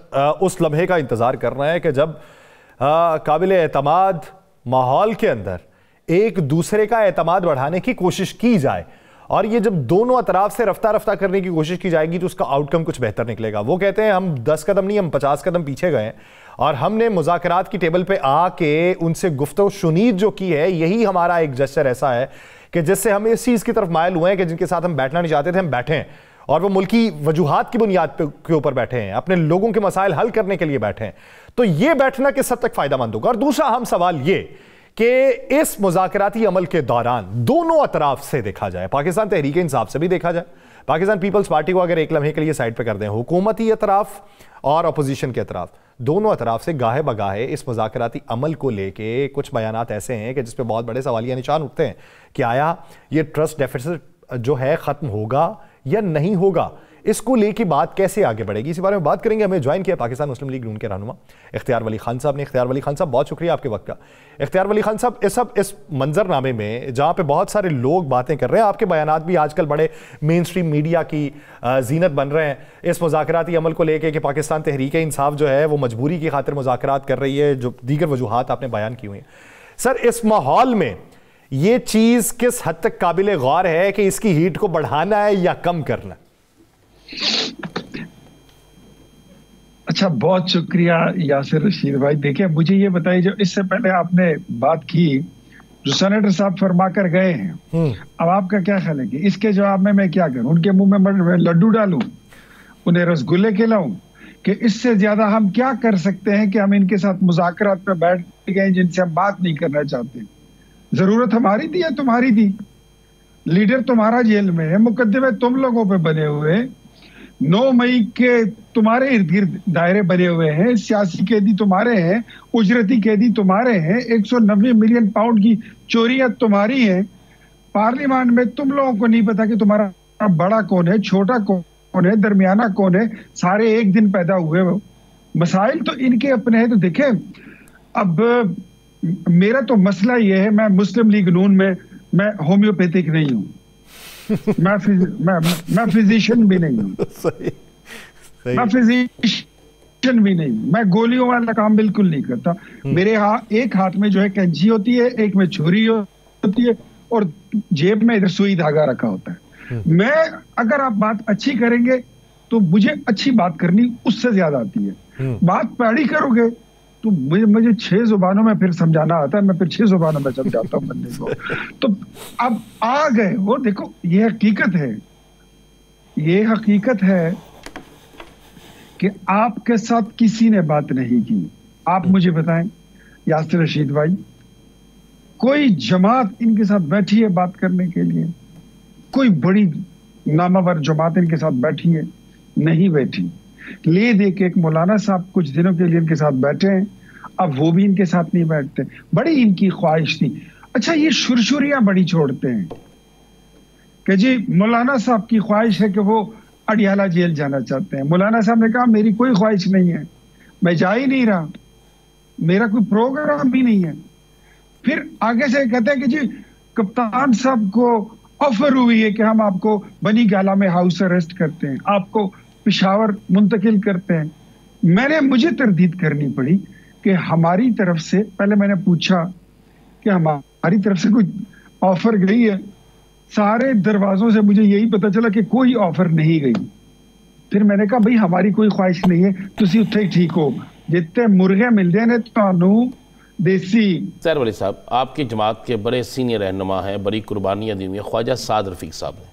उस लम्हे का इंतज़ार करना है कि जब काबिल एतमाद माहौल के अंदर एक दूसरे का एतमाद बढ़ाने की कोशिश की जाए, और ये जब दोनों अतराफ से रफ्ता रफ्ता करने की कोशिश की जाएगी तो उसका आउटकम कुछ बेहतर निकलेगा। वो कहते हैं हम 10 कदम नहीं, हम 50 कदम पीछे गए, और हमने मुज़ाकरात की टेबल पे आके उनसे गुफ्तगू शुनीद जो की है, यही हमारा एक जेस्चर ऐसा है कि जिससे हम इस चीज़ की तरफ मायल हुए हैं कि जिनके साथ हम बैठना नहीं चाहते थे, हम बैठे हैं और वो मुल्की वजूहात की बुनियाद के ऊपर बैठे हैं, अपने लोगों के मसाइल हल करने के लिए बैठे हैं। तो ये बैठना किस हद तक फायदामंद होगा? और दूसरा अहम सवाल ये कि इस मुज़ाकराती अमल के दौरान दोनों अतराफ से देखा जाए, पाकिस्तान तहरीक इंसाफ से भी देखा जाए, पाकिस्तान पीपल्स पार्टी को अगर एक लम्हे के लिए साइड पे कर दें, हुकूमती अतराफ और अपोजिशन के अतराफ, दोनों अतराफ से गाहे बगाहे इस मुज़ाकराती अमल को लेके कुछ बयानात ऐसे हैं कि जिसपे बहुत बड़े सवालिया निशान उठते हैं कि आया ये ट्रस्ट डेफिसिट जो है ख़त्म होगा या नहीं होगा, इसको लेके बात कैसे आगे बढ़ेगी, इसी बारे में बात करेंगे। हमें ज्वाइन किया पाकिस्तान मुस्लिम लीग नून के रहनुमा इख्तियार वली खान साहब ने। इख्तियार वली खान साहब, बहुत शुक्रिया आपके वक्त का। इख्तियार वली खान साहब, इस मंजरनामे में जहाँ पे बहुत सारे लोग बातें कर रहे हैं, आपके बयानात भी आजकल बड़े मेन स्ट्रीम मीडिया की जीनत बन रहे हैं इस मुज़ाकराती अमल को लेके कि पाकिस्तान तहरीक इंसाफ जो है वो मजबूरी की खातिर मुज़ाकरात कर रही है, जो दीगर वजूहात आपने बयान की हुई हैं। सर, इस माहौल में ये चीज़ किस हद तक काबिल गौर है कि इसकी हीट को बढ़ाना है या कम करना? अच्छा, बहुत शुक्रिया यासिर रशीद भाई। देखिए, मुझे ये बताइए, जो इससे पहले आपने बात की, जो सेनेटर साहब फरमा कर गए हैं, अब आपका क्या ख्याल है कि इसके जवाब में मैं क्या करूं? उनके मुंह में लड्डू डालूं, उन्हें रसगुल्ले खिलाऊं, कि इससे ज्यादा हम क्या कर सकते हैं कि हम इनके साथ मुज़ाकरात पे बैठ गए जिनसे हम बात नहीं करना चाहते? जरूरत हमारी थी या तुम्हारी थी? लीडर तुम्हारा जेल में है, मुकदमे तुम लोगों पे बने हुए, 9 मई के तुम्हारे इर्द गिर्द दायरे बने हुए हैं, सियासी कैदी तुम्हारे हैं, उजरती कैदी तुम्हारे हैं, 190 मिलियन पाउंड की चोरियां तुम्हारी हैं। पार्लियामेंट में तुम लोगों को नहीं पता कि तुम्हारा बड़ा कौन है, छोटा कौन है, दरमियाना कौन है, सारे एक दिन पैदा हुए। वो मसाइल तो इनके अपने हैं। तो देखें, अब मेरा तो मसला ये है, मैं मुस्लिम लीग नून में, मैं होम्योपैथिक नहीं हूं, मैं फिजिशियन भी नहीं हूं, मैं फिजिशियन भी नहीं, मैं गोलियों वाला काम बिल्कुल नहीं करता। मेरे एक हाथ में जो है कैंची होती है, एक में छुरी होती है और जेब में इधर सुई धागा रखा होता है। मैं, अगर आप बात अच्छी करेंगे तो मुझे अच्छी बात करनी उससे ज्यादा आती है। बात पैड़ी करोगे तो मुझे 6 जुबानों में फिर समझाना आता है, मैं फिर 6 जुबानों में समझाता हूँ बंदे को। तो अब आ गए वो, देखो ये हकीकत है, ये हकीकत है कि आपके साथ किसी ने बात नहीं की। आप मुझे बताएं यासिर रशीद भाई, कोई जमात इनके साथ बैठी है बात करने के लिए? कोई बड़ी नामावर जमात इनके साथ बैठी है? नहीं बैठी। ले दे के एक मौलाना साहब कुछ दिनों के लिए इनके साथ बैठे हैं, अब वो भी इनके साथ नहीं बैठते। बड़ी इनकी ख्वाहिश थी। अच्छा, ये शुरशुरियां बड़ी छोड़ते हैं कि जी मौलाना साहब की ख्वाहिश है कि वो अडियाला जेल जाना चाहते हैं। मौलाना साहब ने कहा मेरी कोई ख्वाहिश नहीं है, मैं जा ही नहीं रहा, मेरा कोई प्रोग्राम भी नहीं है। फिर आगे से कहते हैं कि जी कप्तान साहब को ऑफर हुई है कि हम आपको बनी गाला में हाउस अरेस्ट करते हैं, आपको पिशावर मुंतकिल करते हैं। मुझे तरदीद करनी पड़ी कि हमारी तरफ से, पहले मैंने पूछा कि हमारी तरफ से कोई ऑफर गई है? सारे दरवाजों से मुझे यही पता चला कि कोई ऑफर नहीं गई। फिर मैंने कहा भाई हमारी कोई ख्वाहिश नहीं है, तुसी उत्थे ही ठीक हो, जितने मुर्गे मिलते हैं तो देसी। सर वली साहब, आपकी जमात के बड़े सीनियर रहनुमा हैं, बड़ी कुर्बानियाँ दी हुई हैं, ख्वाजा साद रफीक साहब ने,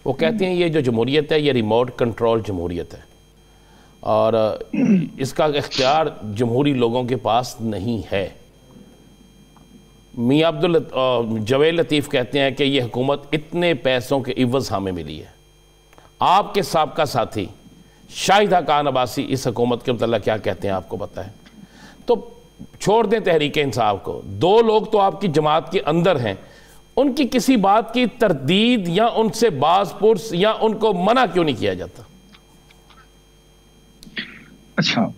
वो कहते हैं ये जो जमहूरियत है ये रिमोट कंट्रोल जमहूरियत है और इसका इख्तियार जमहूरी लोगों के पास नहीं है। मियां जवेद लतीफ़ कहते हैं कि ये हुकूमत इतने पैसों के इवज़ हमें मिली है। आपके साबका साथी शाहिदा खान अब्बासी इस हुकूमत के मतलब क्या कहते हैं आपको पता है? तो छोड़ दें तहरीक इंसाफ को, 2 लोग तो आपकी जमात के अंदर हैं, उनकी किसी बात की तरदीद या उनसे बाज़पुर्स या उनको मना क्यों नहीं किया जाता? अच्छा,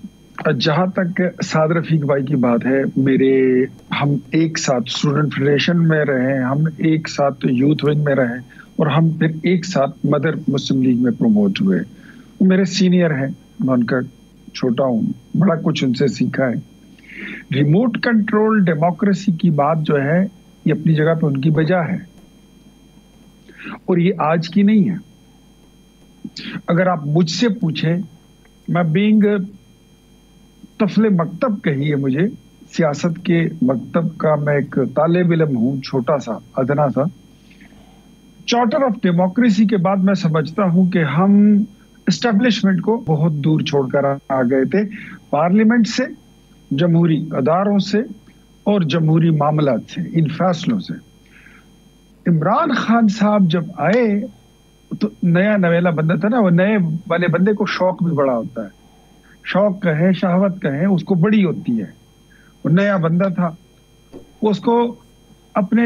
जहां तक साद रफीक भाई की बात है, हम एक साथ स्टूडेंट फेडरेशन में रहे, हम एक साथ यूथ विंग में रहे और हम फिर एक साथ मदर मुस्लिम लीग में प्रमोट हुए। वो मेरे सीनियर हैं, मैं उनका छोटा हूँ, बड़ा कुछ उनसे सीखा है। रिमोट कंट्रोल डेमोक्रेसी की बात जो है ये अपनी जगह पे उनकी वजह है और ये आज की नहीं है। अगर आप मुझसे पूछें, मैं बीइंग तफले मकतब कहिए मुझे, सियासत के मकतब का मैं एक तालिब इल्म हूँ, छोटा सा अदना सा। चार्टर ऑफ डेमोक्रेसी के बाद मैं समझता हूँ कि हम एस्टेब्लिशमेंट को बहुत दूर छोड़कर आ गए थे, पार्लियामेंट से, जमहूरी अदारों से और जमहूरी मामलात से, इन फैसलों से। इमरान खान साहब जब आए तो नया नवेला बंदा था ना, वो नए वाले बंदे को शौक भी बड़ा होता है, शौक कहें शहवत कहें उसको बड़ी होती है। वो नया बंदा था, उसको अपने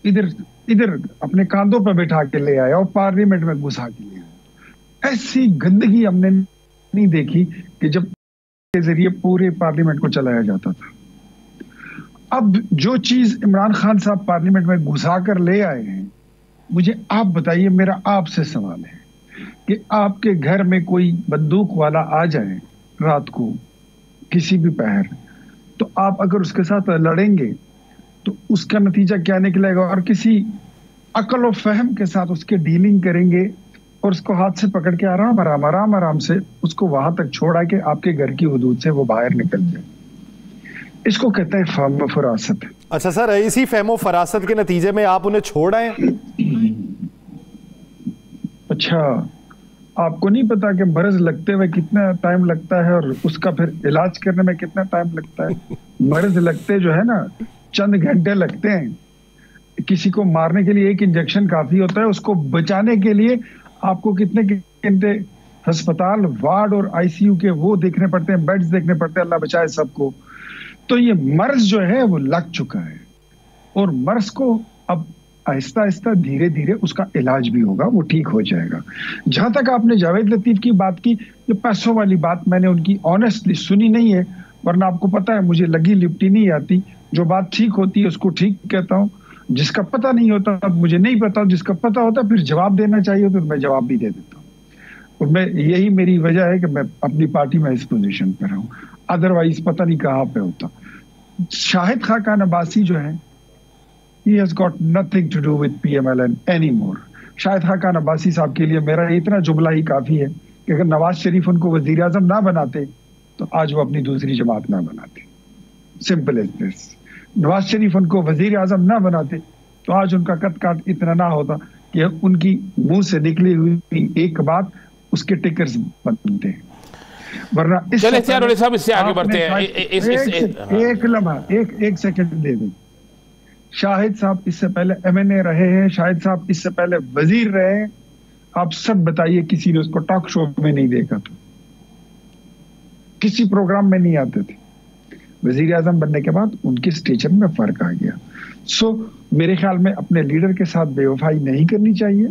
इधर अपने कांधों पर बैठा के ले आया और पार्लियामेंट में घुसा के ले आया। ऐसी गंदगी हमने नहीं देखी कि जब के जरिए पूरे पार्लियामेंट को चलाया जाता था। अब जो चीज इमरान खान साहब पार्लियामेंट में घुसा कर ले आए हैं, मुझे आप बताइए, मेरा आपसे सवाल है कि आपके घर में कोई बंदूक वाला आ जाए रात को किसी भी पहर, तो आप अगर उसके साथ लड़ेंगे तो उसका नतीजा क्या निकलेगा? और किसी अकल और फहम के साथ उसके डीलिंग करेंगे और उसको हाथ से पकड़ के आराम से उसको वहां तक छोड़ा कि आपके घर की हुदूद से वो बाहर निकल जाए। इसको कहते हैं फहम फरासत। अच्छा सर, इसी फहम फरासत के नतीजे में आप उन्हें छोड़ आए? अच्छा, आपको नहीं पता कि मर्ज लगते हुए कितना टाइम लगता है और उसका फिर इलाज करने में कितना टाइम लगता है? मर्ज लगते जो है ना, चंद घंटे लगते हैं। किसी को मारने के लिए एक इंजेक्शन काफी होता है, उसको बचाने के लिए आपको कितने घंटे अस्पताल, वार्ड और आईसीयू के वो देखने पड़ते हैं, बेड्स देखने पड़ते हैं, अल्लाह बचाए सबको। तो ये मर्ज जो है वो लग चुका है और मर्ज को अब आहिस्ता आहिस्ता धीरे धीरे उसका इलाज भी होगा, वो ठीक हो जाएगा। जहां तक आपने जावेद लतीफ की बात की, ये पैसों वाली बात मैंने उनकी ऑनेस्टली सुनी नहीं है, वरना आपको पता है मुझे लगी लिपटी नहीं आती। जो बात ठीक होती है उसको ठीक कहता हूँ, जिसका पता नहीं होता अब मुझे नहीं पता, जिसका पता होता फिर जवाब देना चाहिए तो मैं जवाब भी दे देता हूँ। और मैं यही मेरी वजह है कि मैं अपनी पार्टी में इस पोजीशन पर हूँ, अदरवाइज पता नहीं कहाँ पे होता। शाहिद खाकान अब्बासी जो है, he has got nothing to do with PMLN anymore। Shahid Khaqan Abbasi साहब के लिए मेरा इतना जुमला ही काफी है कि अगर नवाज शरीफ उनको वजीर आजम ना बनाते तो आज वो अपनी दूसरी जमात ना बनाते। Simple as this. Nawaz Sharif उनको वजीर आजम ना बनाते तो आज उनका कद काट इतना ना होता कि उनकी मुंह से निकली हुई एक बात उसके टिकर्स बनते। वरना इससे आगे बढ़ते हैं। एक लम्हा, एक सेकंड दे दें। शाहिद साहब इससे पहले MNA रहे हैं, शाहिद साहब इससे पहले वजीर रहे हैं। आप सब बताइए, किसी ने उसको टॉक शो में नहीं देखा था, किसी प्रोग्राम में नहीं आते थे। वजीर आजम बनने के बाद उनके स्टेचर में फर्क आ गया। सो मेरे ख्याल में अपने लीडर के साथ बेवफाई नहीं करनी चाहिए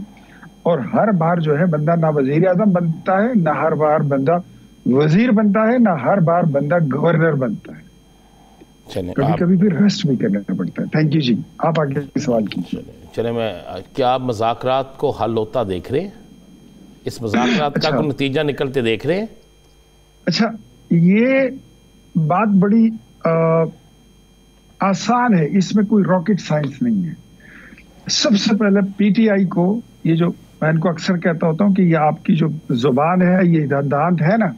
और हर बार जो है बंदा ना वजीर आजम बनता है, ना हर बार बंदा वजीर बनता है, ना हर बार बंदा गवर्नर बनता है। कभी कभी भी रेस्ट भी करना पड़ता है। थैंक यू जी, आप आगे सवाल कीजिए। चले मैं, क्या आप मज़ाकरात को हल होता देख रहे हैं? इस मज़ाकरात का कोई नतीजा निकलते देख रहे हैं? अच्छा, ये बात बड़ी आसान है, इसमें कोई रॉकेट साइंस नहीं है। सबसे पहले PTI को, ये जो मैं इनको अक्सर कहता होता हूँ कि ये आपकी जो जुबान है, ये दांत है ना,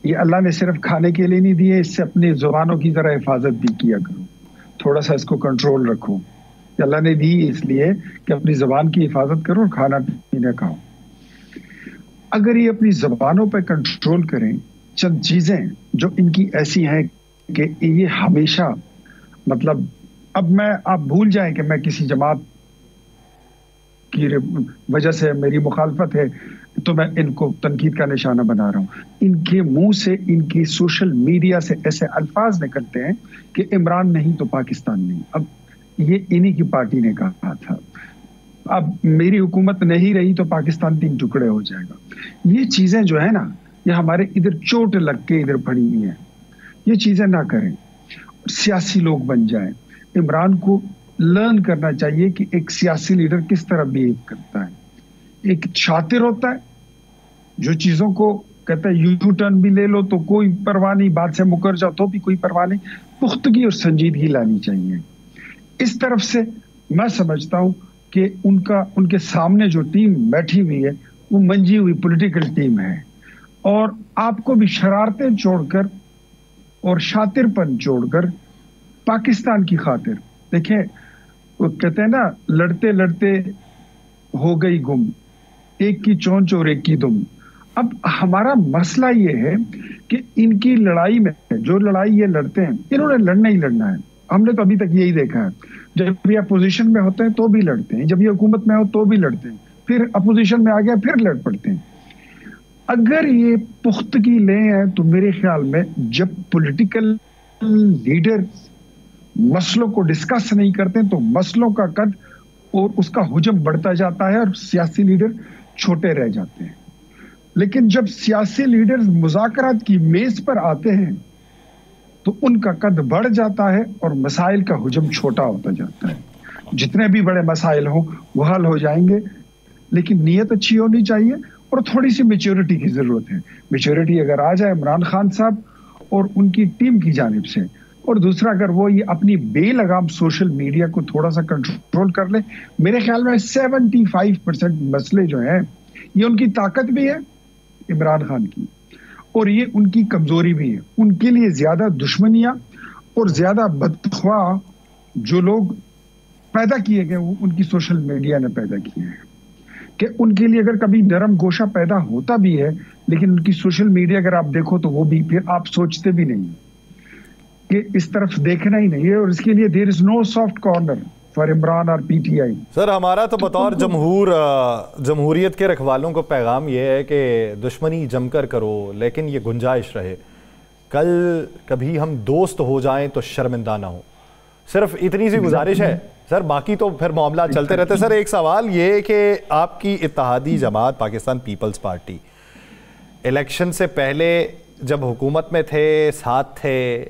ये अल्लाह ने सिर्फ खाने के लिए नहीं दिए, इससे अपनी जुबानों की जरा हिफाजत भी किया करो, थोड़ा सा इसको कंट्रोल रखो। अल्लाह ने दी इसलिए कि अपनी जुबान की हिफाजत करो और खाना पीना खाओ। अगर ये अपनी जुबानों पर कंट्रोल करें, चंद चीजें जो इनकी ऐसी हैं कि ये हमेशा, मतलब अब आप भूल जाएं कि मैं किसी जमात की वजह से मेरी मुखालफत है तो मैं इनको तनकीद का निशाना बना रहा हूँ। इनके मुंह से, इनकी सोशल मीडिया से ऐसे अल्फाज निकलते हैं कि इमरान नहीं तो पाकिस्तान नहीं। अब ये इन्हीं की पार्टी ने कहा था, अब मेरी हुकूमत नहीं रही तो पाकिस्तान 3 टुकड़े हो जाएगा। ये चीजें जो है ना, ये हमारे इधर चोट लग के इधर पड़ी हुई है। ये चीजें ना करें, सियासी लोग बन जाएं। इमरान को लर्न करना चाहिए कि एक सियासी लीडर किस तरह बिहेव करता है। एक शातिर होता है जो चीजों को कहता है यू टर्न भी ले लो तो कोई परवाह नहीं, बात से मुकर जाओ तो भी कोई परवाह नहीं। पुख्तगी और संजीदगी लानी चाहिए। इस तरफ से मैं समझता हूं कि उनके सामने जो टीम बैठी हुई है वो मंजी हुई पॉलिटिकल टीम है और आपको भी शरारतें छोड़कर और शातिरपन जोड़कर पाकिस्तान की खातिर, देखें वो कहते हैं ना, लड़ते लड़ते हो गई गुम, एक की चोंच और एक की दुम। अब हमारा मसला ये है कि इनकी लड़ाई में, जो लड़ाई ये लड़ते हैं, इन्होंने लड़ना ही लड़ना है। हमने तो अभी तक यही देखा है, जब ये अपोजिशन में होते हैं तो भी लड़ते हैं, जब ये हुकूमत में हो तो भी लड़ते हैं, फिर अपोजिशन में आ गया फिर लड़ पड़ते हैं। अगर ये पुख्तगी ले हैं तो मेरे ख्याल में जब पॉलिटिकल लीडर मसलों को डिस्कस नहीं करते तो मसलों का कद और उसका हुजम बढ़ता जाता है और सियासी लीडर छोटे रह जाते हैं। लेकिन जब सियासी लीडर मुज़ाकरात की मेज पर आते हैं तो उनका कद बढ़ जाता है और मसाइल का हुजम छोटा होता जाता है। जितने भी बड़े मसाइल हों वो हल हो जाएंगे, लेकिन नीयत अच्छी होनी चाहिए और थोड़ी सी मेच्योरिटी की जरूरत है। मेच्योरिटी अगर आ जाए इमरान खान साहब और उनकी टीम की जानिब से, और दूसरा अगर वो ये अपनी बेलगाम सोशल मीडिया को थोड़ा सा कंट्रोल कर ले, मेरे ख्याल में 75% मसले जो हैं ये उनकी ताकत भी है इमरान खान की, और ये उनकी कमजोरी भी है। उनके लिए ज्यादा दुश्मनियां और ज्यादा बदख्वा जो लोग पैदा किए गए वो उनकी सोशल मीडिया ने पैदा किए हैं, कि उनके लिए अगर कभी नरम गोशा पैदा होता भी है, लेकिन उनकी सोशल मीडिया अगर आप देखो तो वो भी फिर आप सोचते भी नहीं कि इस तरफ देखना ही नहीं है, और इसके लिए there is no soft corner for Imran और पीटीआई। सर हमारा तो बतौर जमहूरियत के रखवालों को पैगाम ये है कि दुश्मनी जमकर करो, लेकिन ये गुंजाइश रहे कल कभी हम दोस्त हो जाएं तो शर्मिंदा ना हो। सिर्फ इतनी सी गुजारिश है सर, बाकी तो फिर मामला चलते रहते। सर एक सवाल ये कि आपकी इत्तेहादी जमात पाकिस्तान पीपल्स पार्टी इलेक्शन से पहले जब हुकूमत में थे, साथ थे,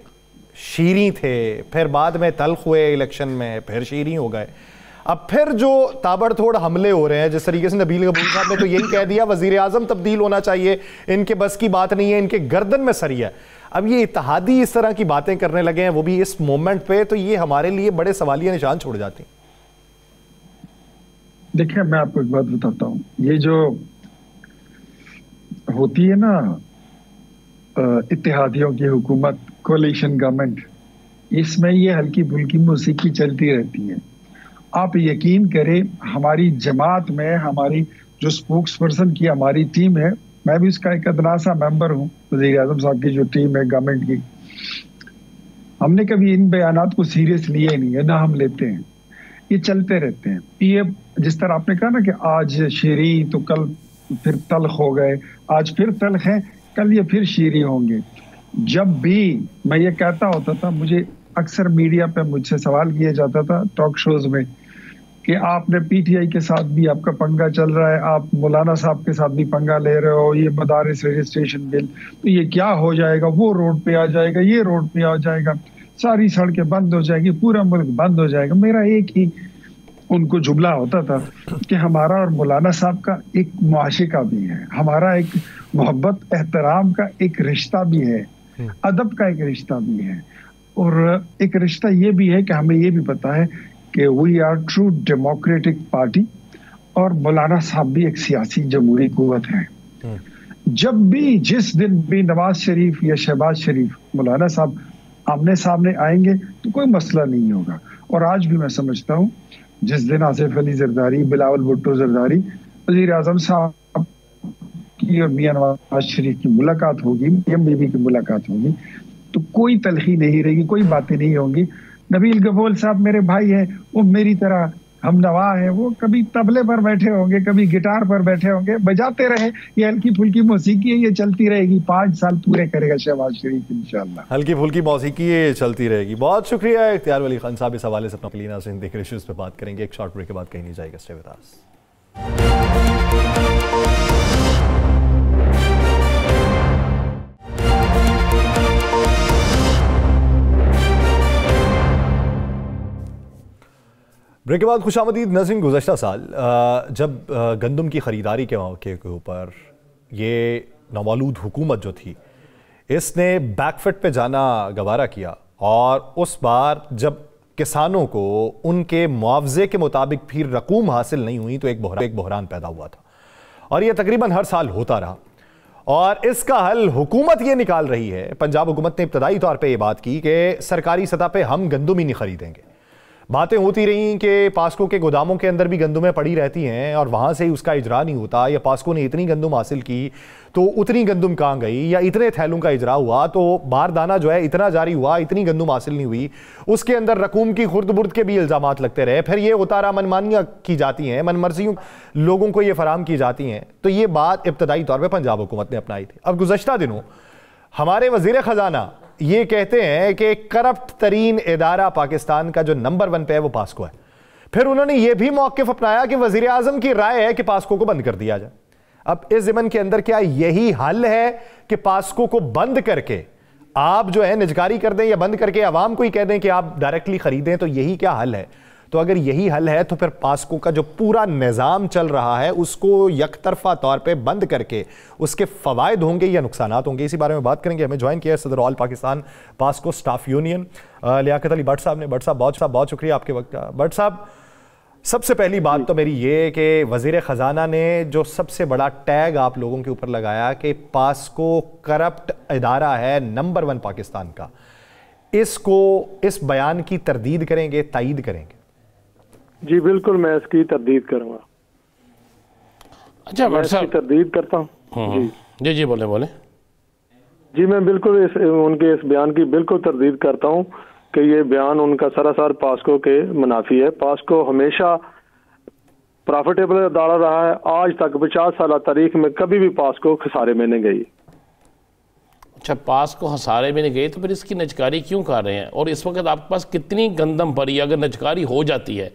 शीरी थे, फिर बाद में तल्ख हुए इलेक्शन में, फिर शीरी हो गए, अब फिर जो ताबड़तोड़ हमले हो रहे हैं, जिस तरीके से नबील कबूल साहब ने तो यही कह दिया वजीर आजम तब्दील होना चाहिए, इनके बस की बात नहीं है, इनके गर्दन में सरिया। अब ये इत्तेहादी इस तरह की बातें करने लगे हैं, वो भी इस मोमेंट पे, तो ये हमारे लिए बड़े सवालिया निशान छोड़ जाती हैं। देखिए मैं आपको एक बात बताता हूँ, ये जो होती है ना इत्तेहादियों की हुकूमत, कोलिशन गवर्नमेंट, इसमें ये हल्की फुल्की मौसीकी चलती रहती है। आप यकीन करें हमारी जमात में हमारी जो स्पोक्स पर्सन की हमारी टीम है, मैं भी उसका एक अदना सा मेंबर हूँ, वज़ीर आज़म साहब की जो टीम है गवर्नमेंट की, हमने कभी इन बयानात को सीरियस लिए नहीं है, ना हम लेते हैं, ये चलते रहते हैं। ये जिस तरह आपने कहा ना कि आज शीरी तो कल फिर तल्ख हो गए, आज फिर तल्ख है, कल ये फिर शीरी होंगे। जब भी मैं ये कहता होता था, मुझे अक्सर मीडिया पे मुझसे सवाल किया जाता था टॉक शोज में कि आपने पीटीआई के साथ भी आपका पंगा चल रहा है, आप मौलाना साहब के साथ भी पंगा ले रहे हो, ये मदारिस रजिस्ट्रेशन बिल, तो ये क्या हो जाएगा, वो रोड पे आ जाएगा, ये रोड पे आ जाएगा, सारी सड़कें बंद हो जाएगी, पूरा मुल्क बंद हो जाएगा। मेरा एक ही उनको जुमला होता था कि हमारा और मौलाना साहब का एक मुआशिका भी है, हमारा एक मोहब्बत एहतराम का एक रिश्ता भी है, अदब का एक रिश्ता भी है, और एक रिश्ता ये भी है कि हमें ये भी पता है कि we are true democratic party, और मौलाना साहब भी एक सियासी जमहूरी कुव्वत है। जब भी जिस दिन भी नवाज शरीफ या शहबाज शरीफ मौलाना साहब आमने सामने आएंगे तो कोई मसला नहीं होगा। और आज भी मैं समझता हूँ जिस दिन आसिफ अली जरदारी, बिलावल भुट्टो जरदारी, वज़ीर आज़म साहब की और मियां नवाज शरीफ की मुलाकात होगी, मरियम बीबी की मुलाकात होगी, तो कोई तलखी नहीं रहेगी, कोई बातें नहीं होंगी। नबील कबूल साहब मेरे भाई हैं, वो मेरी तरह हम नवा है, वो कभी तबले पर बैठे होंगे, कभी गिटार पर बैठे होंगे, बजाते रहे, ये हल्की फुल्की मौसीकी है, ये चलती रहेगी, 5 साल पूरे करेगा शहबाज शरीफ इंशाल्लाह। हल्की फुल्की मौसीकी ये चलती रहेगी। बहुत शुक्रिया इख्तियार वली खान साहब, इस हवाले से अपना क्लीन नाज़रीन देख रहे इश्यूज पे बात करेंगे। एक शॉर्ट ब्रेक के बाद कहीं नहीं जाएगा, स्टे विद अस। ब्रेक के बाद खुशामदीद नाज़रीन। गुज़श्ता साल जब गंदम की ख़रीदारी के मौके के ऊपर ये नामौलूद हुकूमत जो थी, इसने बैकफुट पे जाना गवारा किया, और उस बार जब किसानों को उनके मुआवजे के मुताबिक फिर रकूम हासिल नहीं हुई तो एक बहरान पैदा हुआ था, और यह तकरीबन हर साल होता रहा। और इसका हल हुकूमत ये निकाल रही है। पंजाब हुकूमत ने इब्तदाई तौर पे ये बात की कि सरकारी सतह पे हम गंदम ही नहीं खरीदेंगे। बातें होती रही कि पास्को के गोदामों के अंदर भी गंदुमें पड़ी रहती हैं और वहाँ से ही उसका इजरा नहीं होता, या पास्को ने इतनी गंदुम हासिल की तो उतनी गंदुम कहाँ गई, या इतने थैलों का इजरा हुआ तो बारदाना जो है इतना जारी हुआ, इतनी गंदुम हासिल नहीं हुई। उसके अंदर रकूम की खुर्द बुर्द के भी इल्ज़ामात लगते रहे, फिर ये होता रहा मनमानियाँ की जाती हैं, मनमर्जियों लोगों को ये फराम की जाती हैं। तो ये बात इब्तदाई तौर पर पंजाब हुकूमत ने अपनाई थी। अब गुज़श्ता दिनों हमारे वज़ीर ख़जाना ये कहते हैं कि करप्ट तरीन इदारा पाकिस्तान का जो नंबर 1 पे है वो पास्को है। फिर उन्होंने ये भी मौक़िफ़ अपनाया कि वज़ीर आज़म की राय है कि पास्को को बंद कर दिया जाए। अब इस ज़मन के अंदर क्या यही हल है कि पास्को को बंद करके आप जो है निजकारी कर दें, या बंद करके आवाम को ही कह दें कि आप डायरेक्टली ख़रीदें? तो यही क्या हल है? तो अगर यही हल है तो फिर पास्को का जो पूरा निज़ाम चल रहा है उसको यकतरफा तौर पे बंद करके उसके फ़वाइद होंगे या नुकसानात होंगे, इसी बारे में बात करेंगे। हमें ज्वाइन किया सदर all Pakistan PASSCO staff union Liaquat Ali Bhatt साहब ने। भट्ट साहब बहुत शुक्रिया आपके वक्त का। भट्ट साहब, सबसे पहली बात तो मेरी ये कि वज़ीर ख़जाना ने जो सबसे बड़ा टैग आप लोगों के ऊपर लगाया कि पास्को करप्ट इदारा है नंबर 1 पाकिस्तान का, इसको इस बयान की तरदीद करेंगे, तायीद करेंगे? जी बिल्कुल, मैं इसकी तरदीद करूंगा। अच्छा, मैं इसकी तरदीद करता हूँ। जी जी बोले। जी मैं बिल्कुल उनके इस बयान की बिल्कुल तरदीद करता हूँ कि ये बयान उनका सरासर पास्को के मुनाफी है। पास्को हमेशा प्रॉफिटेबल अदारा रहा है। आज तक 50 साल तारीख में कभी भी पास्को खसारे में नहीं गई। अच्छा, पास्को खसारे में नहीं गई तो फिर इसकी निजकारी क्यों कर रहे हैं? और इस वक्त आपके पास कितनी गंदम पड़ी? अगर निजकारी हो जाती है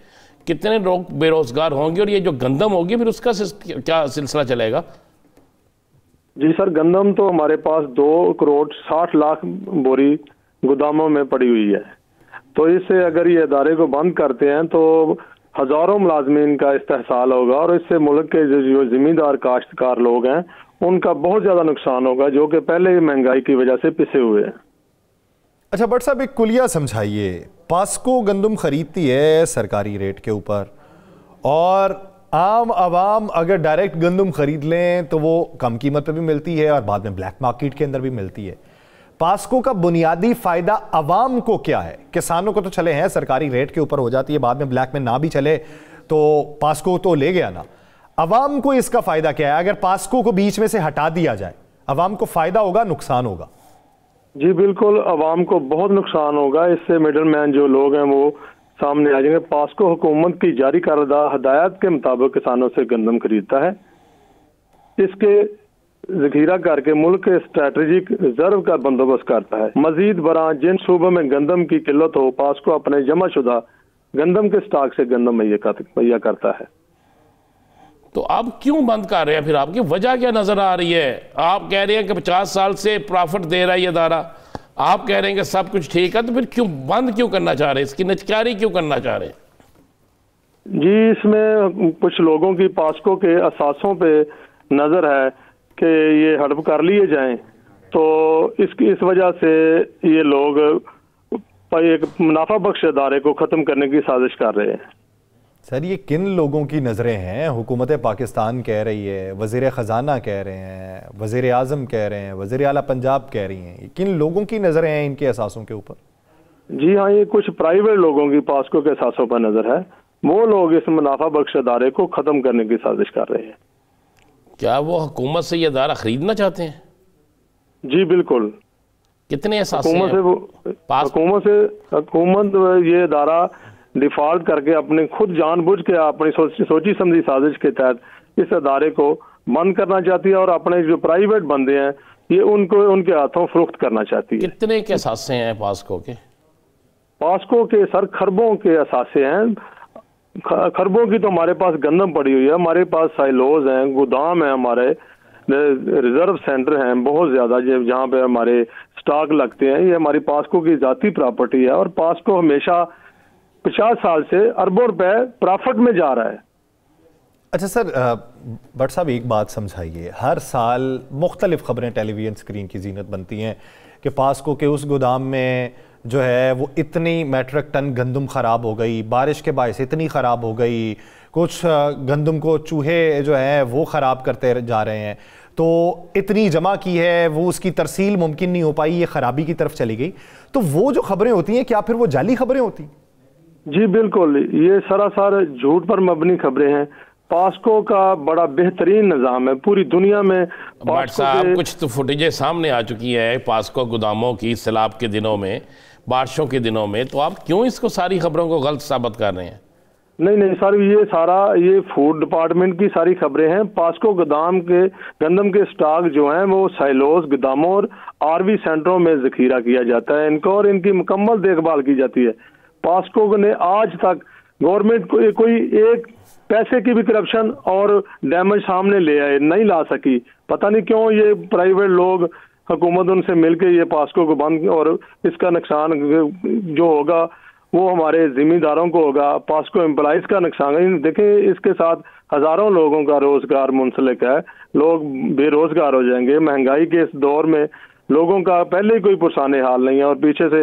कितने लोग बेरोजगार होंगे, और ये जो गंदम होगी फिर उसका क्या सिलसिला चलेगा? जी सर, गंदम तो हमारे पास 2 करोड़ 60 लाख बोरी गोदामों में पड़ी हुई है। तो इससे अगर ये अदारे को बंद करते हैं तो हजारों मुलाजमीन का इस्तेहसाल होगा, और इससे मुल्क के जो जिम्मेदार काश्तकार लोग हैं उनका बहुत ज्यादा नुकसान होगा, जो कि पहले ही महंगाई की वजह से पिसे हुए हैं। अच्छा भट्ट साहब, एक कुलिया समझाइए। पास्को गंदम खरीदती है सरकारी रेट के ऊपर, और आम आवाम अगर डायरेक्ट गंदम खरीद लें तो वो कम कीमत पे भी मिलती है और बाद में ब्लैक मार्केट के अंदर भी मिलती है। पास्को का बुनियादी फायदा आवाम को क्या है? किसानों को तो चले हैं सरकारी रेट के ऊपर हो जाती है, बाद में ब्लैक में ना भी चले तो पास्को तो ले गया ना। आवाम को इसका फायदा क्या है? अगर पास्को को बीच में से हटा दिया जाए, आवाम को फायदा होगा, नुकसान होगा? जी बिल्कुल, आवाम को बहुत नुकसान होगा। इससे मिडल मैन जो लोग हैं वो सामने आ जाएंगे। पास्को हुकूमत की जारी करदा हदायत के मुताबिक किसानों से गंदम खरीदता है, इसके जखीरा करके मुल्क के स्ट्रेटेजिक रिजर्व का बंदोबस्त करता है। मजीद बरा जिन सूबों में गंदम की किल्लत हो, पास्को अपने जमा शुदा गंदम के स्टॉक से गंदम मुहैया करता है। तो आप क्यों बंद कर रहे हैं? फिर आपकी वजह क्या नजर आ रही है? आप कह रहे हैं कि 50 साल से प्रॉफिट दे रहा है ये अदारा, आप कह रहे हैं कि सब कुछ ठीक है, तो फिर क्यों बंद क्यों करना चाह रहे हैं? इसकी निजकारी क्यों करना चाह रहे हैं? जी, इसमें कुछ लोगों की पास्को के असासों पे नजर है कि ये हड़प कर लिए जाएं, तो इस वजह से ये लोग एक मुनाफा बख्श अदारे को खत्म करने की साजिश कर रहे हैं। सर, ये किन लोगों की नज़रें हैं? हुकूमत पाकिस्तान कह रही है, वज़ीर ख़जाना कह रहे हैं, वज़ीर आज़म कह रहे हैं, वज़ीर आला पंजाब कह रही हैं, किन लोगों की नज़रें हैं इनके असासों के ऊपर? जी हाँ, ये कुछ प्राइवेट लोगों की पास्को के असासों पर नज़र है। वो लोग इस मुनाफा बख्श अदारे को ख़त्म करने की साजिश कर रहे हैं। क्या वो हुकूमत से ये अदारा खरीदना चाहते हैं? जी बिल्कुल। कितने असासे हुकूमत ये अदारा डिफॉल्ट करके अपने खुद जानबूझ के अपनी सोची समझी साजिश के तहत इस अदारे को बंद करना चाहती है, और अपने जो प्राइवेट बंदे हैं ये उनको उनके हाथों फरोख्त करना चाहती है। कितने के असासे हैं पास्को के? पास्को के सर खरबों के असासे हैं। खरबों की तो हमारे पास गंदम पड़ी हुई है, हमारे पास साइलोज हैं, गोदाम है, हमारे रिजर्व सेंटर हैं बहुत ज्यादा जहाँ पे हमारे स्टॉक लगते हैं। ये हमारी पास्को की जाती प्रॉपर्टी है, और पास्को हमेशा 50 साल से अरबों रुपए प्रॉफिट में जा रहा है। अच्छा सर, भट्ट साहब एक बात समझाइए। हर साल मुख्तलिफ खबरें टेलीविजन स्क्रीन की जीनत बनती हैं कि पास्को के उस गोदाम में जो है वो इतनी मेट्रिक टन गंदम ख़राब हो गई, बारिश के बायस इतनी ख़राब हो गई, कुछ गंदम को चूहे जो हैं वो ख़राब करते जा रहे हैं। तो इतनी जमा की है, वो उसकी तरसील मुमकिन नहीं हो पाई, ये खराबी की तरफ चली गई, तो वो जो खबरें होती हैं क्या फिर वो जाली खबरें होती? जी बिल्कुल, ये सरासर झूठ पर मबनी खबरें हैं। पास्को का बड़ा बेहतरीन निज़ाम है पूरी दुनिया में। भट्ट साहब, कुछ तो फुटेजें सामने आ चुकी है पास्को गोदामों की सैलाब के दिनों में, बारिशों के दिनों में, तो आप क्यों इसको सारी खबरों को गलत साबित कर रहे हैं? नहीं सर, ये फूड डिपार्टमेंट की सारी खबरें हैं। पास्को गोदाम के गंदम के स्टॉक जो हैं वो साइलोस गोदामों और आरवी सेंटरों में जखीरा किया जाता है इनको, और इनकी मुकम्मल देखभाल की जाती है। पास्को ने आज तक गवर्नमेंट को कोई एक पैसे की भी करप्शन और डैमेज सामने ले आए नहीं ला सकी। पता नहीं क्यों ये प्राइवेट लोग, हुकूमत उनसे मिलके ये पास्को को बंद, और इसका नुकसान जो होगा वो हमारे जिम्मेदारों को होगा, पास्को एम्प्लॉइज का नुकसान। देखें, इसके साथ हजारों लोगों का रोजगार मुंसलिक है, लोग बेरोजगार हो जाएंगे। महंगाई के इस दौर में लोगों का पहले ही कोई पुरसाने हाल नहीं है, और पीछे से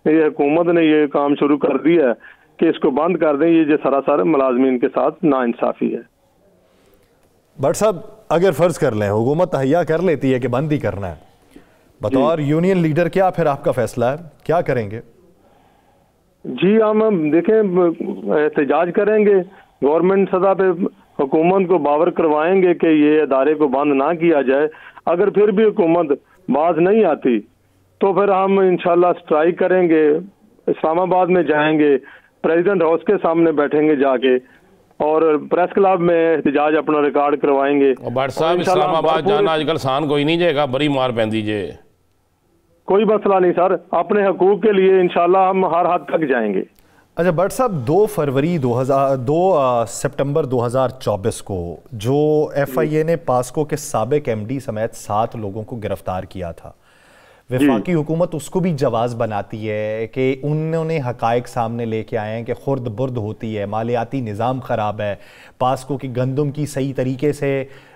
ये हुकूमत ने ये काम शुरू कर दिया है कि इसको बंद कर दें। ये जो सरासर मुलाजमीन के साथ नाइंसाफी है। भट्ट साहब, अगर फर्ज कर लें हुकूमत तहैया कर लेती है कि बंद ही करना है, बतौर यूनियन लीडर क्या फिर आपका फैसला है, क्या करेंगे? जी हम देखें, एहतजाज करेंगे, गवर्नमेंट सतह पे हुकूमत को बावर करवाएंगे कि ये इदारे को बंद ना किया जाए। अगर फिर भी हुकूमत बाज नहीं आती तो फिर हम इंशाल्लाह स्ट्राइक करेंगे, इस्लामाबाद में जाएंगे, प्रेसिडेंट हाउस के सामने बैठेंगे जाके, और प्रेस क्लब में एहतजाज अपना रिकॉर्ड करवाएंगे। भट्ट साहब, इस्लामाबाद जाना आजकल सान कोई नहीं जाएगा, बड़ी मार पैं दीजिए। कोई मसला नहीं सर, अपने हकूक के लिए इंशाल्लाह हम हर हद तक जाएंगे। अच्छा भट्ट साहब, 2 सितंबर 2024 को जो FIA ने पास्को के साबिक MD समेत 7 लोगों को गिरफ्तार किया था, वफाकी हुकूमत उसको भी जवाज बनाती है कि उन्होंने हकायक सामने लेके आए हैं कि खुर्द बुर्द होती है, मालियाती निज़ाम ख़राब है, पास्को की गंदम की सही तरीके से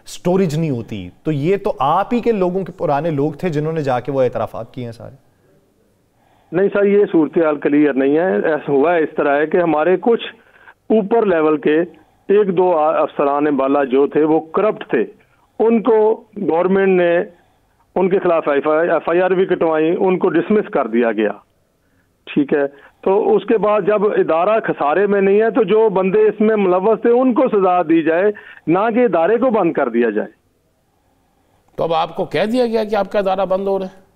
स्टोरेज नहीं होती। तो ये तो आप ही के लोगों के पुराने लोग थे जिन्होंने जाके वो एतराफ़ात किए हैं सारे। नहीं सर, ये सूरत हाल क्लियर नहीं है। ऐसा हुआ है, इस तरह है कि हमारे कुछ ऊपर लेवल के 1-2 अफसरान बाला जो थे वो करप्ट थे, उनको गवर्नमेंट ने उनके खिलाफ FIR भी कटवाई, उनको डिसमिस कर दिया गया। ठीक है, तो उसके बाद जब इदारा खसारे में नहीं है तो जो बंदे इसमें मुलव्वस थे उनको सजा दी जाए, ना कि इदारे को बंद कर दिया जाए। तो अब आपको कह दिया गया कि आपका इदारा बंद हो रहा है?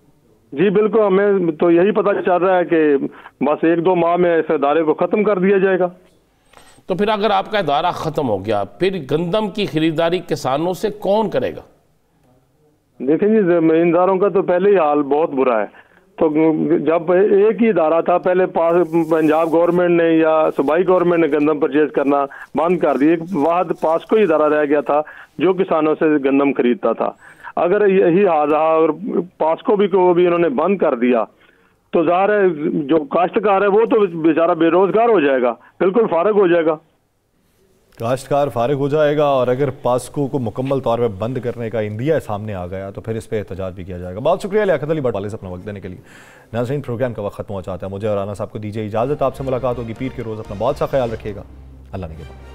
जी बिल्कुल, हमें तो यही पता चल रहा है कि बस 1-2 माह में इस इदारे को खत्म कर दिया जाएगा। तो फिर अगर आपका इदारा खत्म हो गया, फिर गंदम की खरीदारी किसानों से कौन करेगा? देखें जी, जमींदारों का तो पहले ही हाल बहुत बुरा है। तो जब एक ही इदारा था, पहले पंजाब गवर्नमेंट ने या सूबाई गवर्नमेंट ने गंदम परचेज करना बंद कर दी, एक वाहद पास्को ही इदारा रह गया था जो किसानों से गंदम खरीदता था। अगर यही हाल रहा और पास्को को भी इन्होंने बंद कर दिया तो ज़ाहिर है जो काश्तकार है वो तो बेचारा बेरोजगार हो जाएगा, बिल्कुल फारग हो जाएगा, काश्तकार फारिग हो जाएगा। और अगर पास्को को मुकम्मल तौर पर बंद करने का इंदिया सामने आ गया तो फिर इस पर एहतजाज भी किया जाएगा। बहुत शुक्रिया लियाकत अली भट्ट वाले से अपना वक्त देने के लिए। नाज़रीन, प्रोग्राम का वक्त खत्म हो जाता है, मुझे और राना साहब को दीजिए इजाज़त। आपसे मुलाकात होगी पीर के रोज़। अपना बहुत सा ख्याल रखिएगा। अल्लाह ने के बाद।